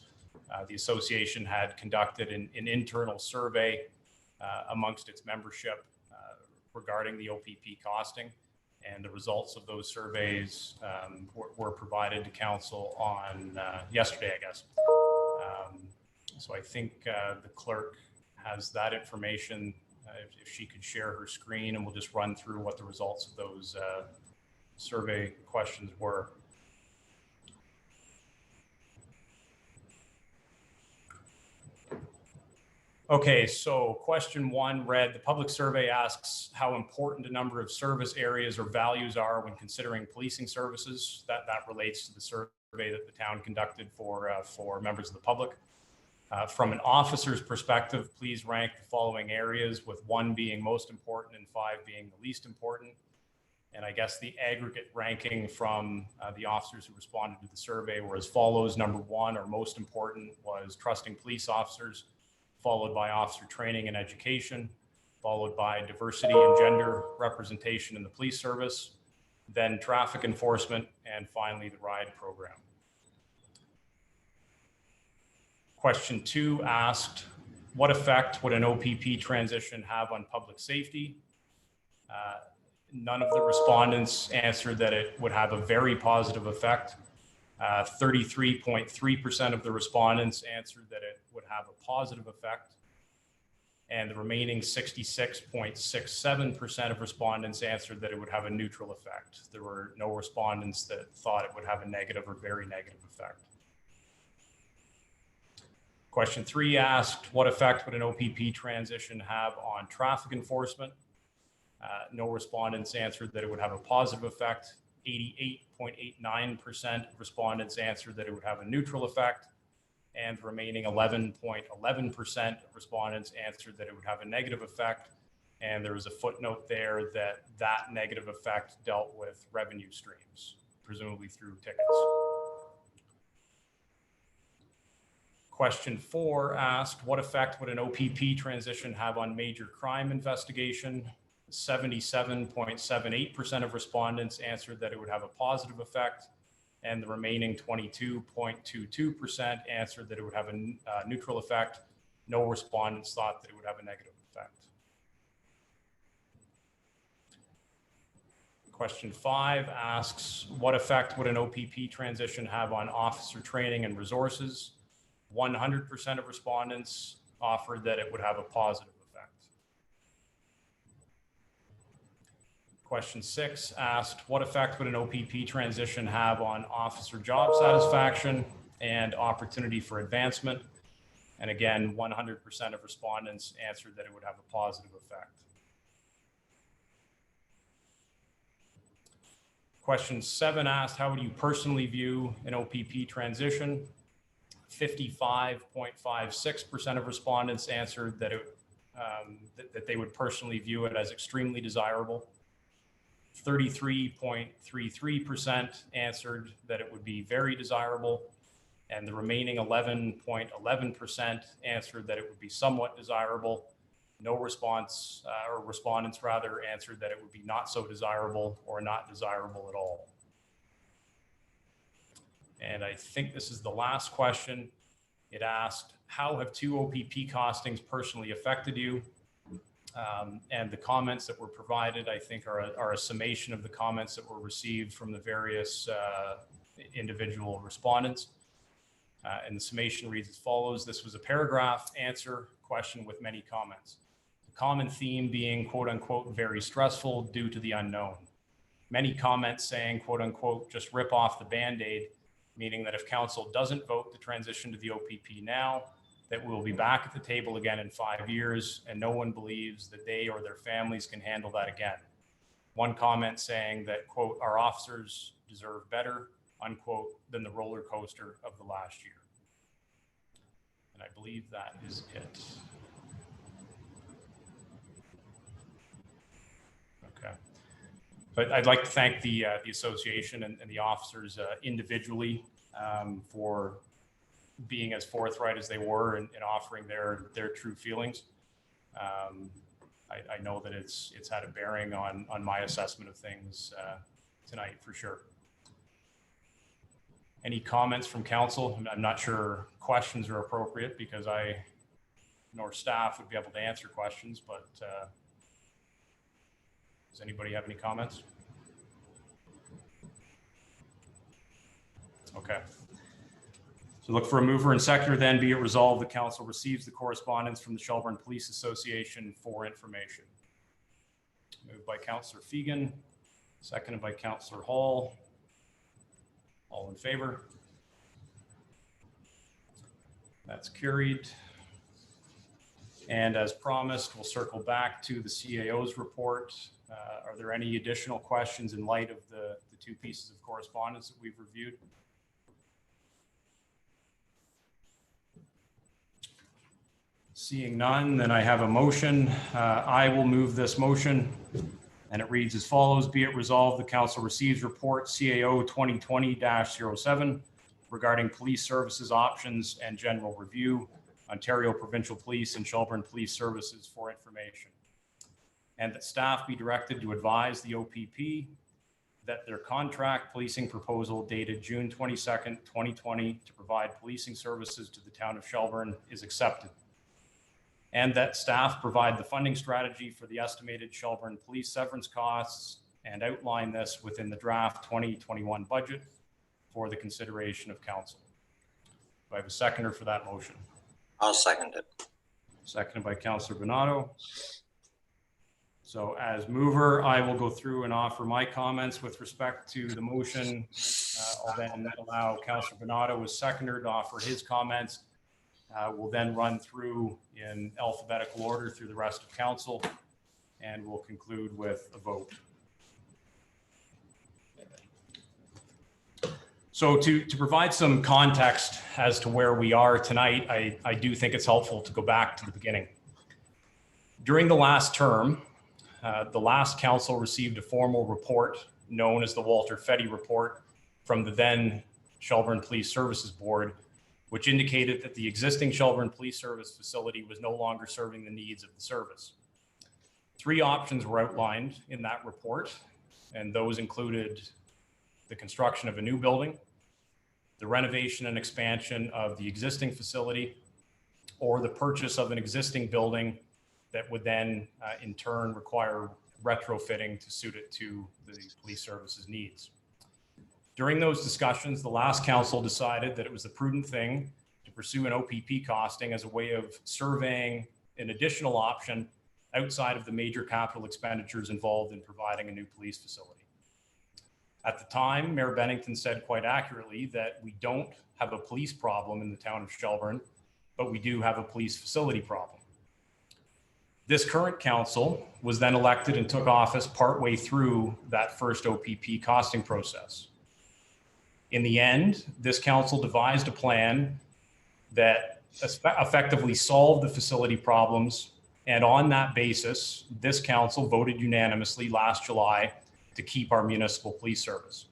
The association had conducted an internal survey amongst its membership regarding the OPP costing, and the results of those surveys were provided to council on yesterday, I guess. So I think the clerk has that information. If she could share her screen, and we'll just run through what the results of those survey questions were. Okay, so question 1 read, the public survey asks how important a number of service areas or values are when considering policing services. That relates to the survey that the town conducted for members of the public. From an officer's perspective, please rank the following areas, with 1 being most important and 5 being the least important. And I guess the aggregate ranking from the officers who responded to the survey were as follows. Number 1, or most important, was trusting police officers, followed by officer training and education, followed by diversity and gender representation in the police service, then traffic enforcement, and finally the RIDE program. Question 2 asked, what effect would an OPP transition have on public safety? None of the respondents answered that it would have a very positive effect. 33.3% of the respondents answered that it would have a positive effect. And the remaining 66.67% of respondents answered that it would have a neutral effect. There were no respondents that thought it would have a negative or very negative effect. Question 3 asked, what effect would an OPP transition have on traffic enforcement? No respondents answered that it would have a positive effect. 88.89% of respondents answered that it would have a neutral effect, and the remaining 11.11% of respondents answered that it would have a negative effect. And there was a footnote there that that negative effect dealt with revenue streams, presumably through tickets. Question 4 asked, what effect would an OPP transition have on major crime investigation? 77.78% of respondents answered that it would have a positive effect, and the remaining 22.22% answered that it would have a neutral effect. No respondents thought that it would have a negative effect. Question 5 asks, what effect would an OPP transition have on officer training and resources? 100% of respondents offered that it would have a positive effect. Question 6 asked, what effect would an OPP transition have on officer job satisfaction and opportunity for advancement? And again, 100% of respondents answered that it would have a positive effect. Question 7 asked, how would you personally view an OPP transition? 55.56% of respondents answered that that they would personally view it as extremely desirable. 33.33% answered that it would be very desirable, and the remaining 11.11% answered that it would be somewhat desirable. No response, or respondents rather, answered that it would be not so desirable or not desirable at all. And I think this is the last question. It asked, how have 2 OPP costings personally affected you? And the comments that were provided, I think, are a summation of the comments that were received from the various individual respondents. And the summation reads as follows. This was a paragraph answer question with many comments. The common theme being, quote unquote, very stressful due to the unknown. Many comments saying, quote unquote, just rip off the Band-Aid, meaning that if council doesn't vote to transition to the OPP now, that we will be back at the table again in 5 years, and no one believes that they or their families can handle that again. One comment saying that, quote, our officers deserve better, unquote, than the roller coaster of the last year. And I believe that is it. Okay. But I'd like to thank the association and the officers individually for being as forthright as they were in offering their true feelings. I know that it's had a bearing on my assessment of things tonight for sure. Any comments from council? I'm not sure questions are appropriate because I nor staff would be able to answer questions, but does anybody have any comments? Okay. So look for a mover and seconder then. Be it resolved, the council receives the correspondence from the Shelburne Police Association for information. Moved by Councillor Fegan, seconded by Councillor Hall. All in favor? That's carried. And as promised, we'll circle back to the CAO's report. Are there any additional questions in light of the 2 pieces of correspondence that we've reviewed? Seeing none, then I have a motion. I will move this motion, and it reads as follows. Be it resolved, the council receives report CAO 2020-07 regarding police services options and general review, Ontario Provincial Police and Shelburne Police Services for information. And that staff be directed to advise the OPP that their contract policing proposal dated June 22nd, 2020 to provide policing services to the town of Shelburne is accepted. And that staff provide the funding strategy for the estimated Shelburne police severance costs and outline this within the draft 2021 budget for the consideration of council. Do I have a seconder for that motion? I'll second it. Seconded by Councillor Bernardo. So as mover, I will go through and offer my comments with respect to the motion. I'll then allow Councillor Bernardo as seconder to offer his comments. We'll then run through in alphabetical order through the rest of council, and we'll conclude with a vote. So to provide some context as to where we are tonight, I do think it's helpful to go back to the beginning. During the last term, the last council received a formal report known as the Walter Fetty Report from the then Shelburne Police Services Board, which indicated that the existing Shelburne Police Service facility was no longer serving the needs of the service. 3 options were outlined in that report, and those included the construction of a new building, the renovation and expansion of the existing facility, or the purchase of an existing building that would then in turn require retrofitting to suit it to the police services needs. During those discussions, the last council decided that it was the prudent thing to pursue an OPP costing as a way of surveying an additional option outside of the major capital expenditures involved in providing a new police facility. At the time, Mayor Bennington said quite accurately that we don't have a police problem in the town of Shelburne, but we do have a police facility problem. This current council was then elected and took office partway through that first OPP costing process. In the end, this council devised a plan that effectively solved the facility problems. And on that basis, this council voted unanimously last July to keep our municipal police service.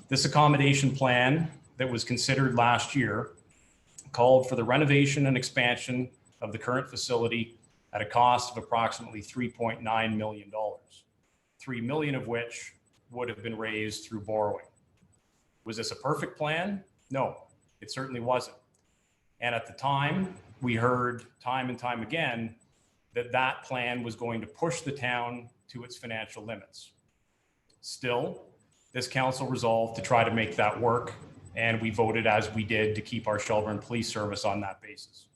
This accommodation plan that was considered last year called for the renovation and expansion of the current facility at a cost of approximately $3.9 million, $3 million of which would have been raised through borrowing. Was this a perfect plan? No, it certainly wasn't. And at the time, we heard time and time again that that plan was going to push the town to its financial limits. Still, this council resolved to try to make that work, and we voted as we did to keep our Shelburne Police Service on that basis.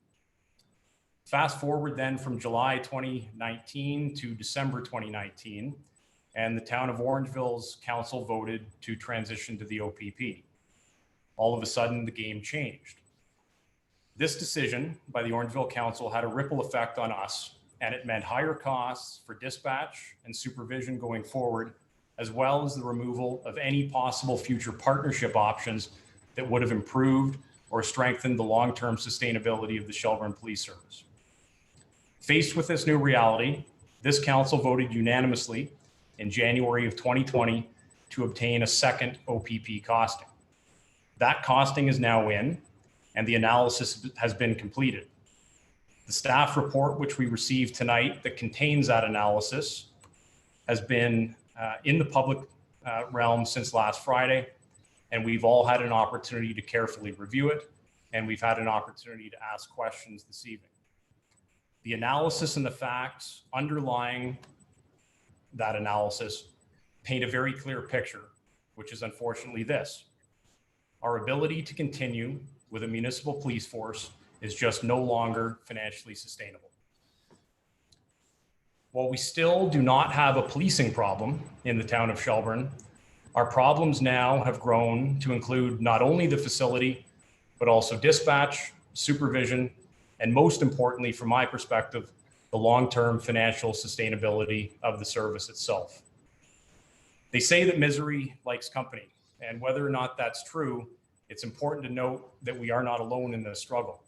Fast forward then from July 2019 to December 2019, and the town of Orangeville's council voted to transition to the OPP. All of a sudden, the game changed. This decision by the Orangeville Council had a ripple effect on us, and it meant higher costs for dispatch and supervision going forward, as well as the removal of any possible future partnership options that would have improved or strengthened the long-term sustainability of the Shelburne Police Service. Faced with this new reality, this council voted unanimously in January of 2020 to obtain a second OPP costing. That costing is now in, and the analysis has been completed. The staff report, which we received tonight, that contains that analysis, has been in the public realm since last Friday, and we've all had an opportunity to carefully review it, and we've had an opportunity to ask questions this evening. The analysis and the facts underlying that analysis paint a very clear picture, which is unfortunately this: our ability to continue with a municipal police force is just no longer financially sustainable. While we still do not have a policing problem in the town of Shelburne, our problems now have grown to include not only the facility, but also dispatch, supervision, and most importantly, from my perspective, the long-term financial sustainability of the service itself. They say that misery likes company, and whether or not that's true, it's important to note that we are not alone in this struggle.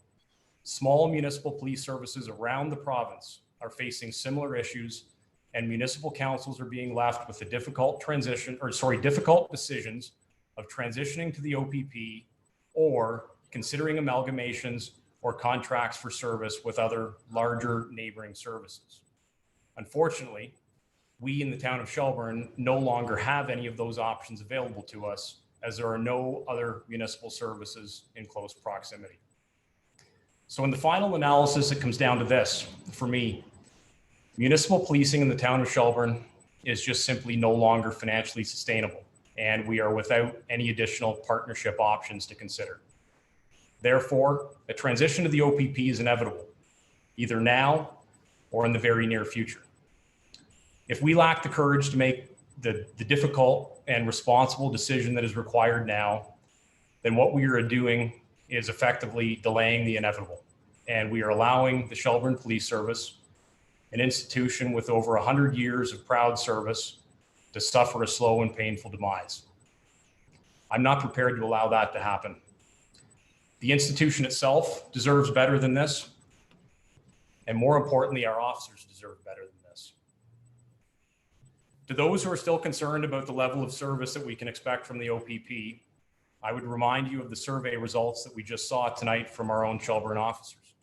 Small municipal police services around the province are facing similar issues, and municipal councils are being left with the difficult decisions of transitioning to the OPP or considering amalgamations or contracts for service with other larger neighboring services. Unfortunately, we in the town of Shelburne no longer have any of those options available to us, as there are no other municipal services in close proximity. So in the final analysis, it comes down to this. For me, municipal policing in the town of Shelburne is just simply no longer financially sustainable, and we are without any additional partnership options to consider. Therefore, a transition to the OPP is inevitable, either now or in the very near future. If we lack the courage to make the difficult and responsible decision that is required now, then what we are doing is effectively delaying the inevitable. And we are allowing the Shelburne Police Service, an institution with over 100 years of proud service, to suffer a slow and painful demise. I'm not prepared to allow that to happen. The institution itself deserves better than this. And more importantly, our officers deserve better than this. To those who are still concerned about the level of service that we can expect from the OPP, I would remind you of the survey results that we just saw tonight from our own Shelburne officers.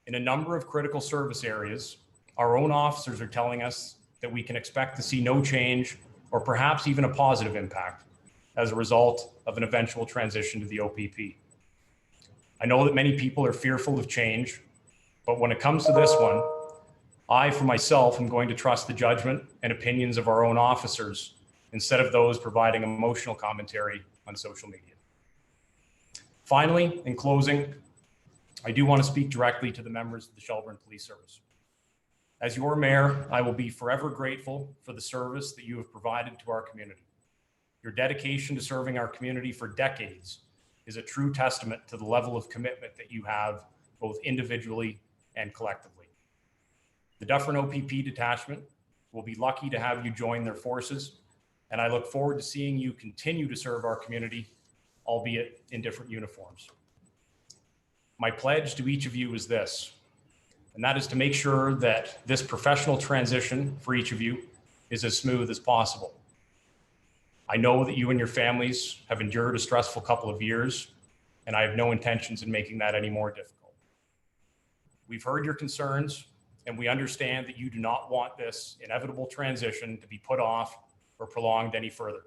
In a number of critical service areas, our own officers are telling us that we can expect to see no change or perhaps even a positive impact as a result of an eventual transition to the OPP. I know that many people are fearful of change, but when it comes to this one, I, for myself, am going to trust the judgment and opinions of our own officers instead of those providing emotional commentary on social media. Finally, in closing, I do want to speak directly to the members of the Shelburne Police Service. As your mayor, I will be forever grateful for the service that you have provided to our community. Your dedication to serving our community for decades is a true testament to the level of commitment that you have, both individually and collectively. The Dufferin OPP detachment will be lucky to have you join their forces, and I look forward to seeing you continue to serve our community, albeit in different uniforms. My pledge to each of you is this, and that is to make sure that this professional transition for each of you is as smooth as possible. I know that you and your families have endured a stressful couple of years, and I have no intentions in making that any more difficult. We've heard your concerns, and we understand that you do not want this inevitable transition to be put off or prolonged any further.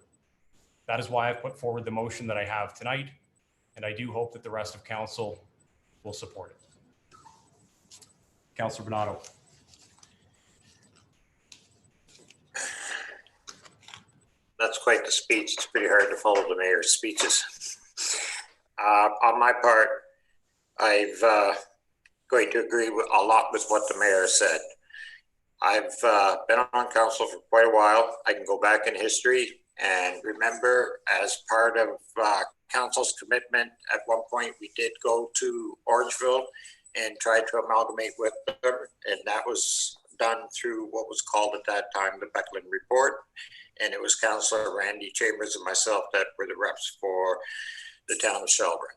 That is why I've put forward the motion that I have tonight, and I do hope that the rest of council will support it. Councillor Bernardo. That's quite the speech. It's pretty hard to follow the mayor's speeches. On my part, I've going to agree with a lot with what the mayor said. I've been on council for quite a while. I can go back in history and remember, as part of council's commitment, at one point we did go to Orangeville and try to amalgamate with them, and that was done through what was called at that time the Beckland Report, and it was Councillor Randy Chambers and myself that were the reps for the town of Shelburne.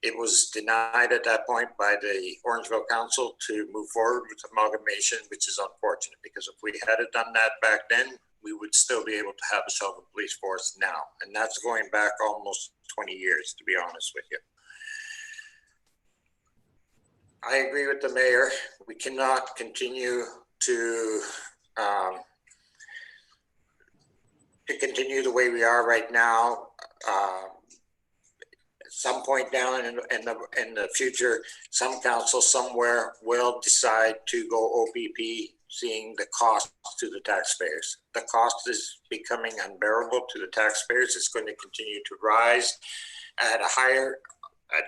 It was denied at that point by the Orangeville Council to move forward with amalgamation, which is unfortunate, because if we had done that back then, we would still be able to have a Shelburne police force now, and that's going back almost 20 years, to be honest with you. I agree with the mayor. We cannot continue to continue the way we are right now. At some point down in the future, some council somewhere will decide to go OPP, seeing the cost to the taxpayers. The cost is becoming unbearable to the taxpayers. It's going to continue to rise at a higher.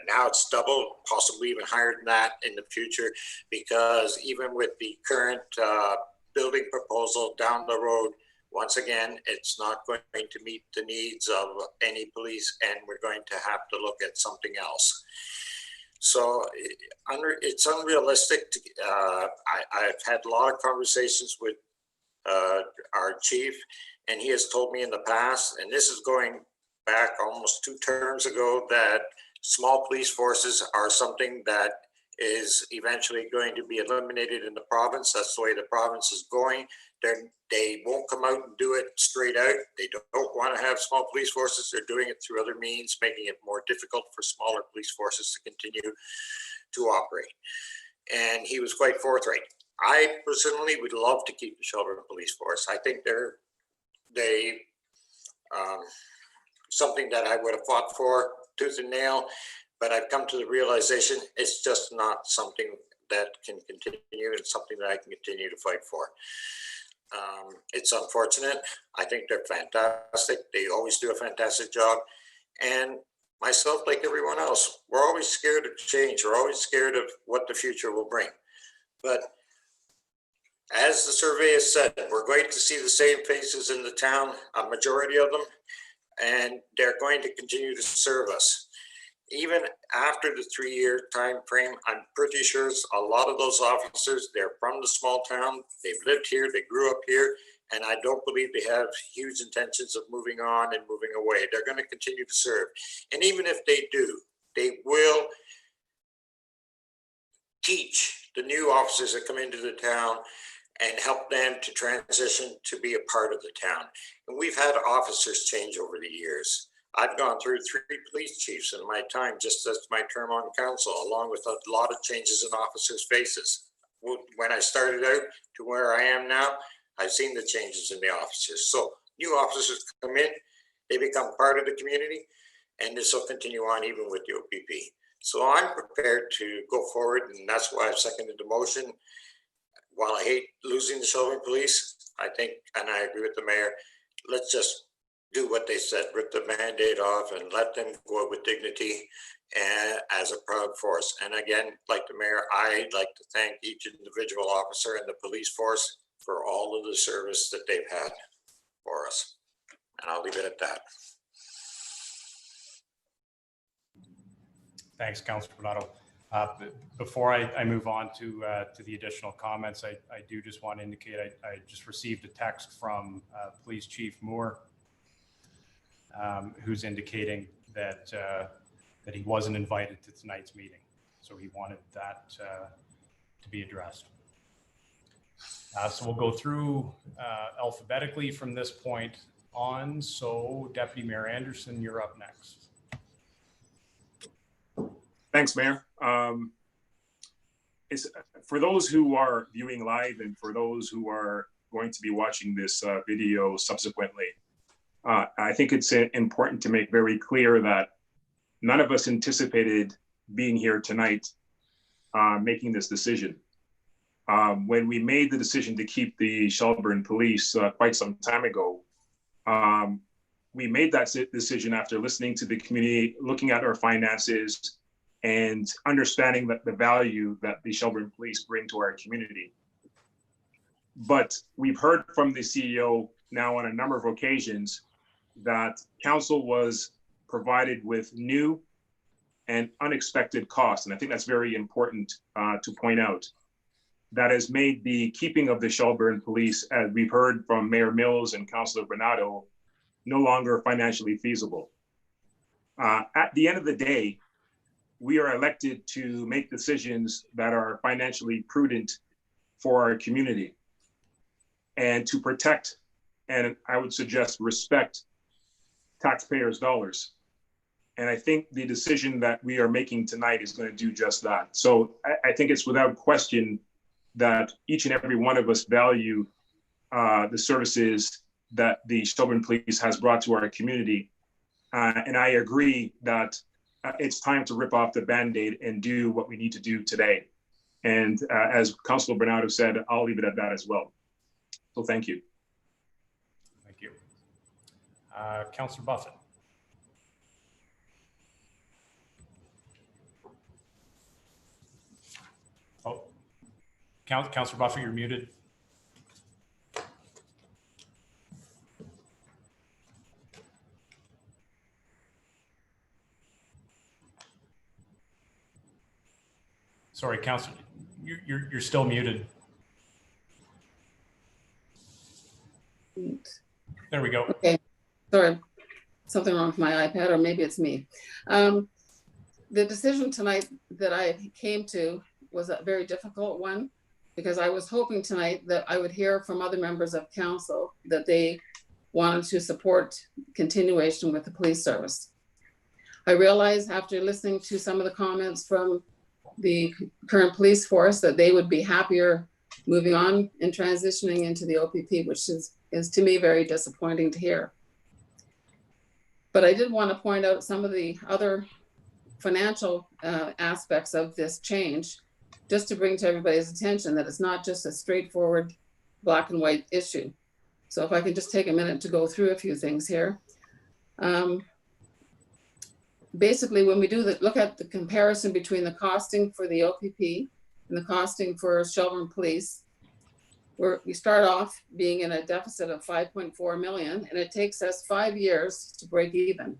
Now it's double, possibly even higher than that in the future, because even with the current building proposal down the road, once again, it's not going to meet the needs of any police, and we're going to have to look at something else. So it's unrealistic. I've had a lot of conversations with our chief, and he has told me in the past, and this is going back almost 2 terms ago, that small police forces are something that is eventually going to be eliminated in the province. That's the way the province is going. They won't come out and do it straight out. They don't want to have small police forces. They're doing it through other means, making it more difficult for smaller police forces to continue to operate. And he was quite forthright. I personally would love to keep the Shelburne Police Force. I think they're something that I would have fought for tooth and nail, but I've come to the realization it's just not something that can continue. It's something that I can continue to fight for. It's unfortunate. I think they're fantastic. They always do a fantastic job. And myself, like everyone else, we're always scared of change. We're always scared of what the future will bring. But as the survey has said, we're going to see the same faces in the town, a majority of them, and they're going to continue to serve us. Even after the 3-year time frame, I'm pretty sure a lot of those officers, they're from the small town, they've lived here, they grew up here, and I don't believe they have huge intentions of moving on and moving away. They're going to continue to serve. And even if they do, they will teach the new officers that come into the town and help them to transition to be a part of the town. And we've had officers change over the years. I've gone through 3 police chiefs in my time, just as my term on council, along with a lot of changes in officers' faces. When I started out to where I am now, I've seen the changes in the officers. So new officers come in, they become part of the community, and this will continue on even with the OPP. So I'm prepared to go forward, and that's why I've seconded the motion. While I hate losing the Shelburne Police, I think, and I agree with the mayor, let's just do what they said, rip the Band-Aid off and let them go with dignity and as a proud force. And again, like the mayor, I'd like to thank each individual officer in the police force for all of the service that they've had for us. And I'll leave it at that. Thanks, Councillor Bernardo. Before I move on to the additional comments, I do just want to indicate I just received a text from Police Chief Moore, who's indicating that that he wasn't invited to tonight's meeting, so he wanted that to be addressed. So we'll go through alphabetically from this point on, so Deputy Mayor Anderson, you're up next. Thanks, Mayor. For those who are viewing live and for those who are going to be watching this video subsequently, I think it's important to make very clear that none of us anticipated being here tonight making this decision. When we made the decision to keep the Shelburne Police quite some time ago, we made that decision after listening to the community, looking at our finances, and understanding that the value that the Shelburne Police bring to our community. But we've heard from the CEO now on a number of occasions that council was provided with new and unexpected costs. And I think that's very important to point out. That has made the keeping of the Shelburne Police, as we've heard from Mayor Mills and Councillor Bernardo, no longer financially feasible. At the end of the day, we are elected to make decisions that are financially prudent for our community and to protect, and I would suggest respect, taxpayers' dollars. And I think the decision that we are making tonight is going to do just that. So I think it's without question that each and every one of us value the services that the Shelburne Police has brought to our community. And I agree that it's time to rip off the Band-Aid and do what we need to do today. And as Councilor Bernardo said, I'll leave it at that as well. So thank you. Thank you. Councillor Buffett. Oh, Councillor Buffett, you're muted. Sorry, Councillor, you're still muted. There we go. Okay, sorry, something wrong with my iPad, or maybe it's me. The decision tonight that I came to was a very difficult one, because I was hoping tonight that I would hear from other members of council that they wanted to support continuation with the police service. I realized after listening to some of the comments from the current police force that they would be happier moving on and transitioning into the OPP, which is to me very disappointing to hear. But I did want to point out some of the other financial aspects of this change, just to bring to everybody's attention that it's not just a straightforward black and white issue. So if I could just take a minute to go through a few things here. Basically, when we look at the comparison between the costing for the OPP and the costing for Shelburne Police, we start off being in a deficit of 5.4 million, and it takes us 5 years to break even.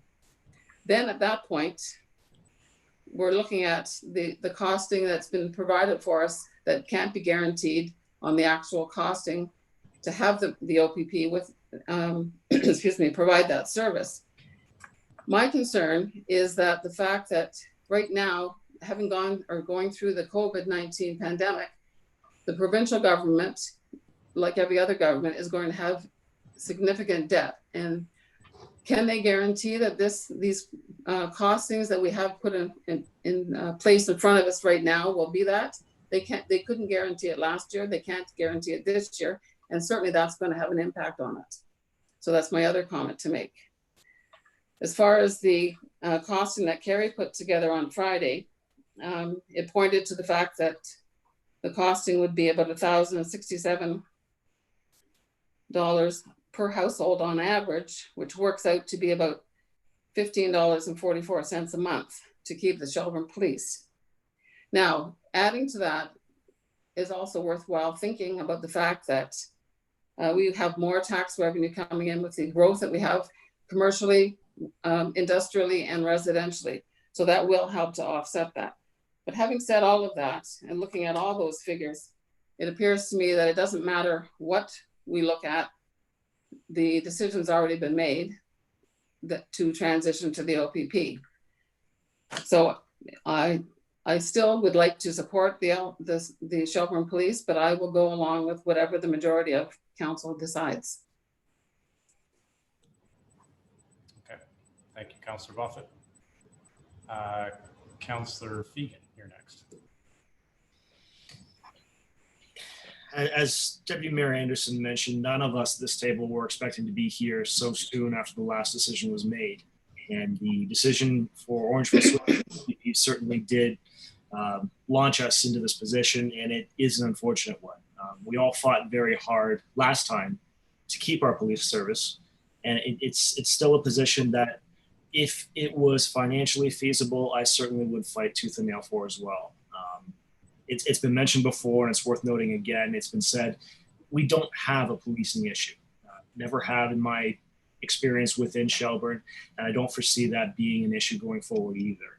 Then at that point, we're looking at the costing that's been provided for us that can't be guaranteed on the actual costing to have the OPP with, excuse me, provide that service. My concern is that the fact that right now, having going through the COVID-19 pandemic, the provincial government, like every other government, is going to have significant debt. And can they guarantee that these costings that we have put in place in front of us right now will be that? They couldn't guarantee it last year. They can't guarantee it this year. And certainly that's going to have an impact on it. So that's my other comment to make. As far as the costing that Kerry put together on Friday, it pointed to the fact that the costing would be about $1,067 per household on average, which works out to be about $15.44 a month to keep the Shelburne Police. Now, adding to that is also worthwhile thinking about the fact that we have more tax revenue coming in with the growth that we have commercially, industrially, and residentially. So that will help to offset that. But having said all of that and looking at all those figures, it appears to me that it doesn't matter what we look at, the decision's already been made to transition to the OPP. So I still would like to support the Shelburne Police, but I will go along with whatever the majority of council decides. Thank you, Councillor Buffett. Councillor Fegan, you're next. As Deputy Mayor Anderson mentioned, none of us at this table were expecting to be here so soon after the last decision was made. And the decision for Orangeville certainly did launch us into this position, and it is an unfortunate one. We all fought very hard last time to keep our police service, and it's still a position that if it was financially feasible, I certainly would fight tooth and nail for as well. It's been mentioned before, and it's worth noting again. It's been said, we don't have a policing issue. Never have in my experience within Shelburne, and I don't foresee that being an issue going forward either.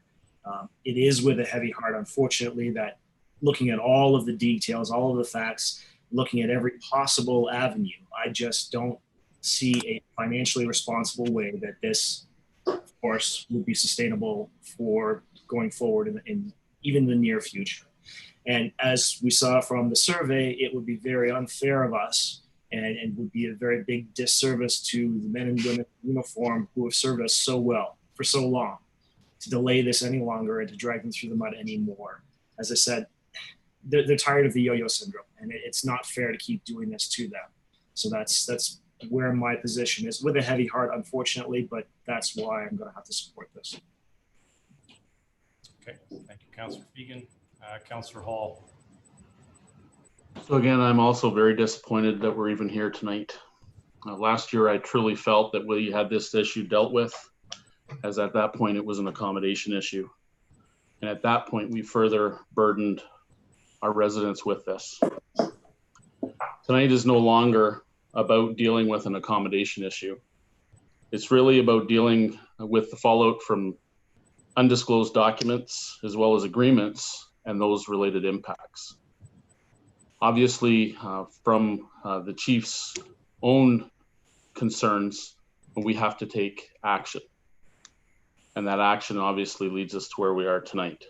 It is with a heavy heart, unfortunately, that looking at all of the details, all of the facts, looking at every possible avenue, I just don't see a financially responsible way that this force would be sustainable for going forward in even the near future. And as we saw from the survey, it would be very unfair of us and would be a very big disservice to the men and women in uniform who have served us so well for so long, to delay this any longer and to drag them through the mud anymore. As I said, they're tired of the yo-yo syndrome, and it's not fair to keep doing this to them. So that's where my position is, with a heavy heart, unfortunately, but that's why I'm going to have to support this. Okay, thank you, Councillor Fegan. Councillor Hall. So again, I'm also very disappointed that we're even here tonight. Last year, I truly felt that we had this issue dealt with, as at that point, it was an accommodation issue. And at that point, we further burdened our residents with this. Tonight is no longer about dealing with an accommodation issue. It's really about dealing with the fallout from undisclosed documents, as well as agreements and those related impacts. Obviously, from the chief's own concerns, we have to take action. And that action obviously leads us to where we are tonight.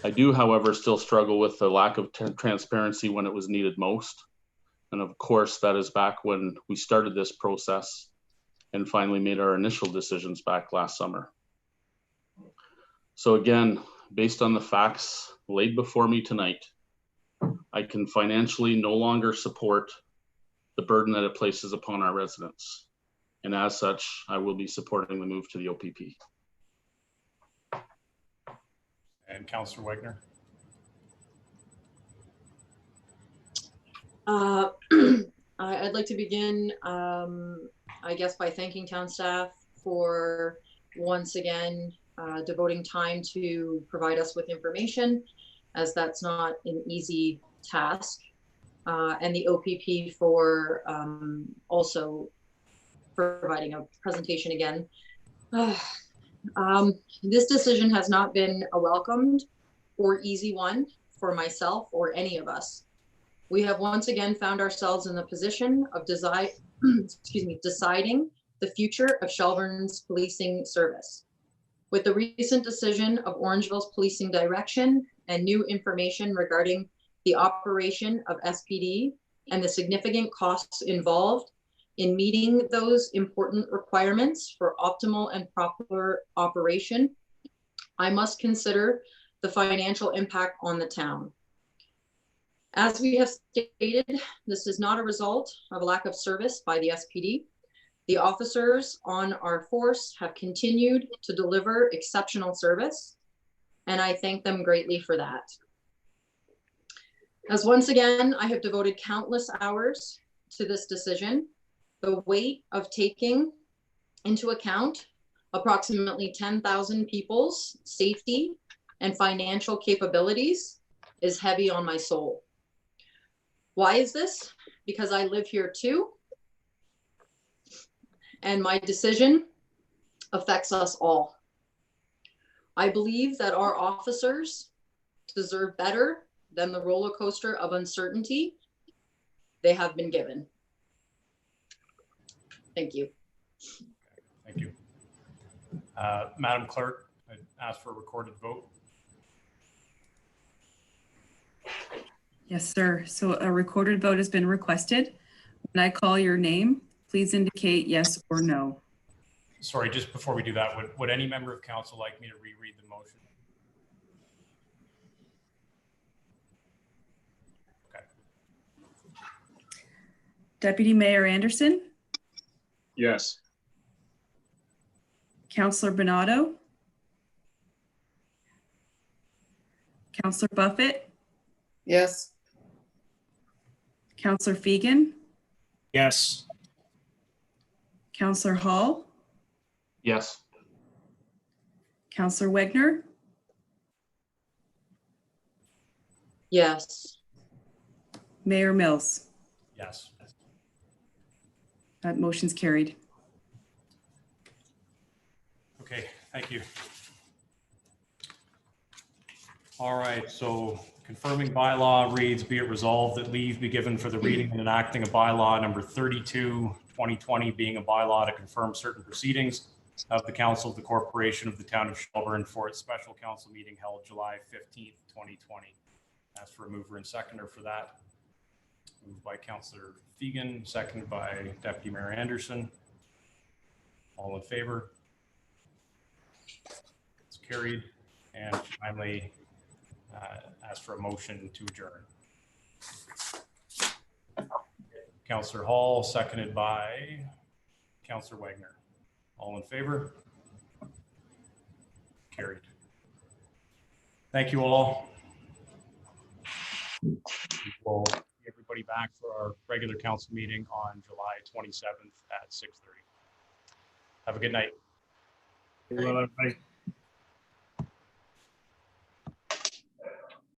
I do, however, still struggle with the lack of transparency when it was needed most. And of course, that is back when we started this process and finally made our initial decisions back last summer. So again, based on the facts laid before me tonight, I can financially no longer support the burden that it places upon our residents. And as such, I will be supporting the move to the OPP. And Councillor Wagner. I'd like to begin, I guess, by thanking town staff for once again devoting time to provide us with information, as that's not an easy task, and the OPP for also providing a presentation again. This decision has not been a welcomed or easy one for myself or any of us. We have once again found ourselves in the position of deciding the future of Shelburne's policing service. With the recent decision of Orangeville's policing direction and new information regarding the operation of SPD and the significant costs involved in meeting those important requirements for optimal and proper operation, I must consider the financial impact on the town. As we have stated, this is not a result of a lack of service by the SPD. The officers on our force have continued to deliver exceptional service, and I thank them greatly for that. As once again, I have devoted countless hours to this decision, the weight of taking into account approximately 10,000 people's safety and financial capabilities is heavy on my soul. Why is this? Because I live here too, and my decision affects us all. I believe that our officers deserve better than the roller coaster of uncertainty they have been given. Thank you. Thank you. Madam Clerk, I ask for a recorded vote. Yes, sir. So a recorded vote has been requested. When I call your name, please indicate yes or no. sorry, just before we do that, would any member of council like me to reread the motion? Okay. Deputy Mayor Anderson, Yes. Councillor Bernardo, Councillor Buffett, Yes. Councillor Fegan, Yes. Councillor Hall, Yes. Councillor Wagner, Yes. Mayor Mills. Yes. That motion's carried. Okay, thank you. All right, so confirming bylaw reads, be it resolved that leave be given for the reading and enacting a bylaw number 32, 2020, being a bylaw to confirm certain proceedings of the Council of the Corporation of the Town of Shelburne for its special council meeting held July 15th, 2020. Ask for a mover and seconder for that. Moved by Councillor Fegan, seconded by Deputy Mayor Anderson. All in favor? It's carried. And finally, ask for a motion to adjourn. Councillor Hall, seconded by Councillor Wagner. All in favor? Carried. Thank you all. We'll see everybody back for our regular council meeting on July 27th at 6:30. Have a good night. Well, everybody.